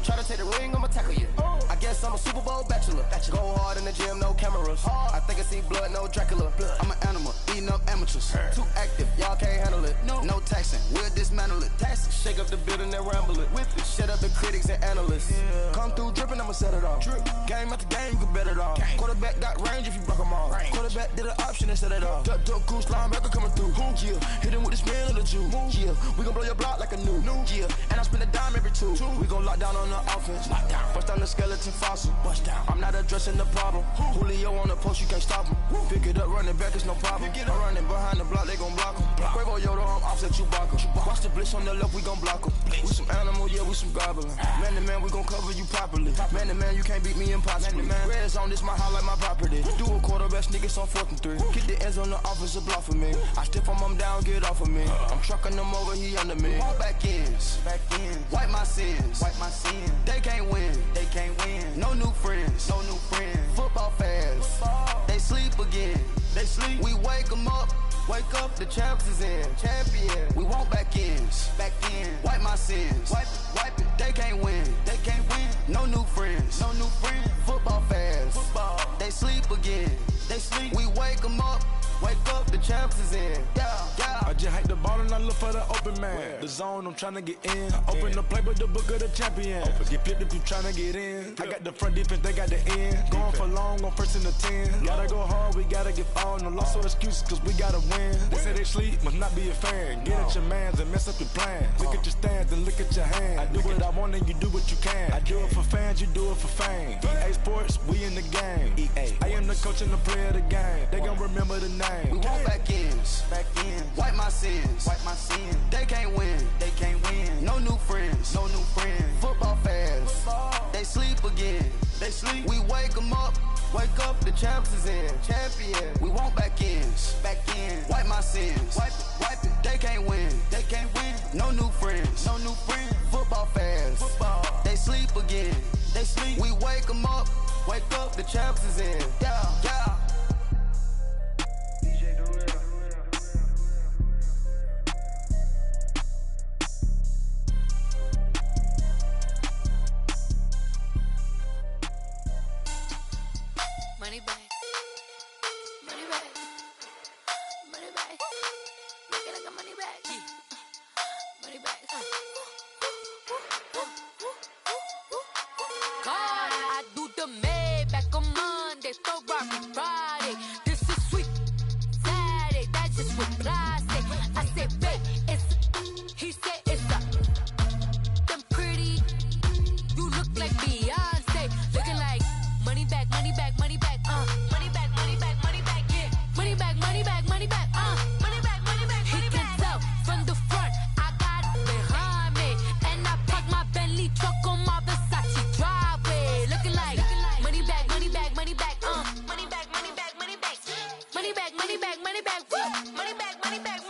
Try to take the ring, I'ma tackle you. I guess I'm a Super Bowl bachelor. Go hard in the gym, no cameras. I think I see blood, no Dracula. I'm an animal, eating up amateurs. Too active, y'all can't handle it. No taxing, we'll dismantle it. Shake up the building and ramble it. With it, shut up the critics and analysts. Come through dripping, I'ma set it off. Game after game, you can bet it off. Quarterback got range if you block them all. Quarterback did an option and set it off. Duck goose linebacker coming through. Yeah, hit him with the spin of the Jew. Yeah, we gon' blow your block like a new. Yeah, and I spend a dime every 2. We gon' lock down on the offense. Bust down the skeleton fossil. I'm not addressing the problem. Julio on the post, you can't stop him. Pick it up, running back, it's no problem. I'm running behind the block, they gon' block him. Quavo Yoda, I'm offset Chewbacca. Watch the blitz on the left, we gon' block him. We some animal, yeah, we some goblin. Man to man, we gon' cover you properly. Man to man, you can't beat me impossibly. Red zone, this my highlight, my property. Do a quarterback, niggas on 4th and 3. Get the ends on the offensive block for me. I stiff him down, get off of me. I'm trucking them over, he under me. Walk back ends. Wipe my sins. They can't win. No new friends. Football fans. They sleep again. We wake them up. The champs is in. Champion. We want back ends. Wipe my sins. Wipe it. They can't win. No new friends. Football fans. They sleep again. We wake them up. The champs is in. Yeah. just hike the ball and I look for the open man. The zone, I'm tryna get in. I open the playbook, the book of the champion. Get flipped if you tryna get in. I got the front defense, they got the end. Going for long on 1st and the 10. Gotta go hard, we gotta get all. No loss or excuses, cause we gotta win. They say they sleep, must not be a fan. Get at your mans and mess up your plans. Look at your stands and look at your hands. I do what I want and you do what you can. I do it for fans, you do it for fame. EA Sports, we in the game. EA. I am the coach and the player of the game. They gon' remember the name. We want back ends, wipe my sins, They can't win, No new friends, Football fans, they sleep again. We wake them up, the champs is in. Champion, we want back ends, wipe my sins, wipe it. They can't win, No new friends, Football fans, they sleep again. We wake them up, the champs is in. Yeah. Money back. Make it like a money back. Money back. God, I do the Maybach on Monday, Ferrari Friday. This is sweet Saturday, that's just what I say. I say, babe, it's. He said it's a. Them pretty. You look like Beyonce, looking like money back. Money back, yeah. Money back, He can tell from the front, I got it behind me. And I park my Bentley truck on my Versace driveway. Looking like money back. Money back,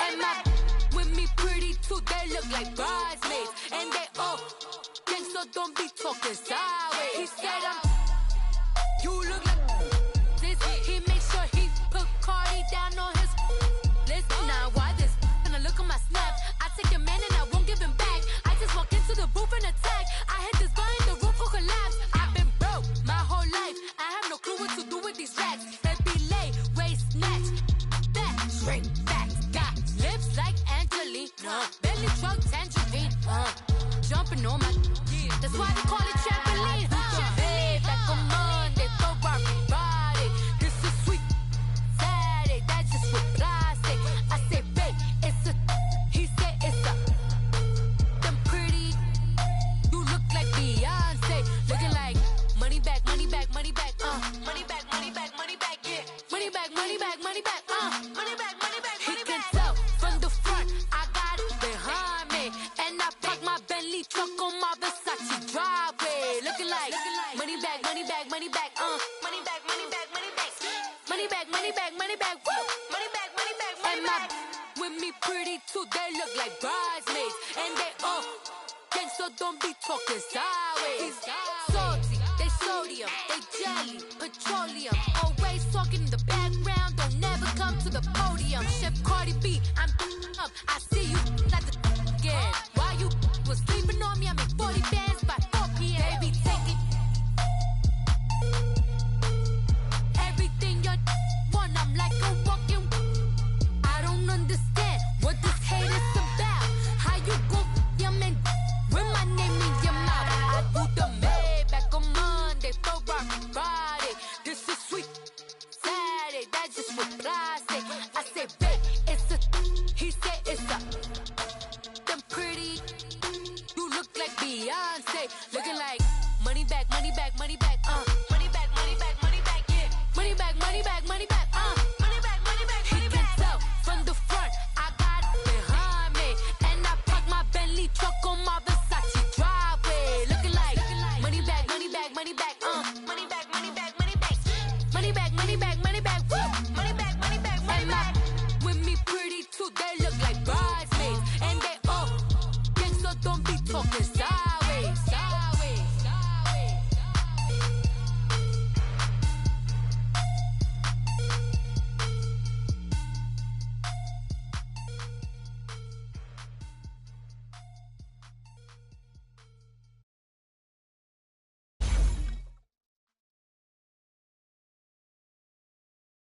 and my with me pretty too, they look like bridesmaids. And they all gang, so don't be talking sideways. He said you look like this. He makes sure he put Cardi down on his list. Now why this? And I look at my snap. I take a man and I won't give him back. I just walk into the booth and attack. I hit this button, the roof will collapse. I've been broke my whole life. I have no clue what to do with these racks. They be late, waist snatch, back, straight back. Got lips like Angelina, belly truck tangerine. Jumping on my, that's why they call it trampoline. Back on Monday, Ferrari Friday. This is sweet Saturday, that's just what I say. I say, babe, it's a. He said it's a. Them pretty. You look like Beyonce, looking like money back. Money back, yeah. Money back, He can tell from the front, I got it behind me. And I park my Bentley truck on my Versace driveway. Looking like money back. And my with me pretty too, they look like bridesmaids. And they all gang, so don't be talking sideways. Salty, they sodium, they jelly, petroleum. Always talking in the background, don't never come to the podium. Chef Cardi B, I'm up, I see you like the again. While you was sleeping on me, I make 40 bands by 4 p.m. Baby, take it. Everything you want, I'm like a walking. I don't understand what this hate is about. How you go, your man, with my name in your mouth. I do the Maybach on Monday, Ferrari Friday. This is sweet Saturday, that's just what I say. I say, babe, it's a. He said it's a. Them pretty. You look like Beyonce, looking like money back.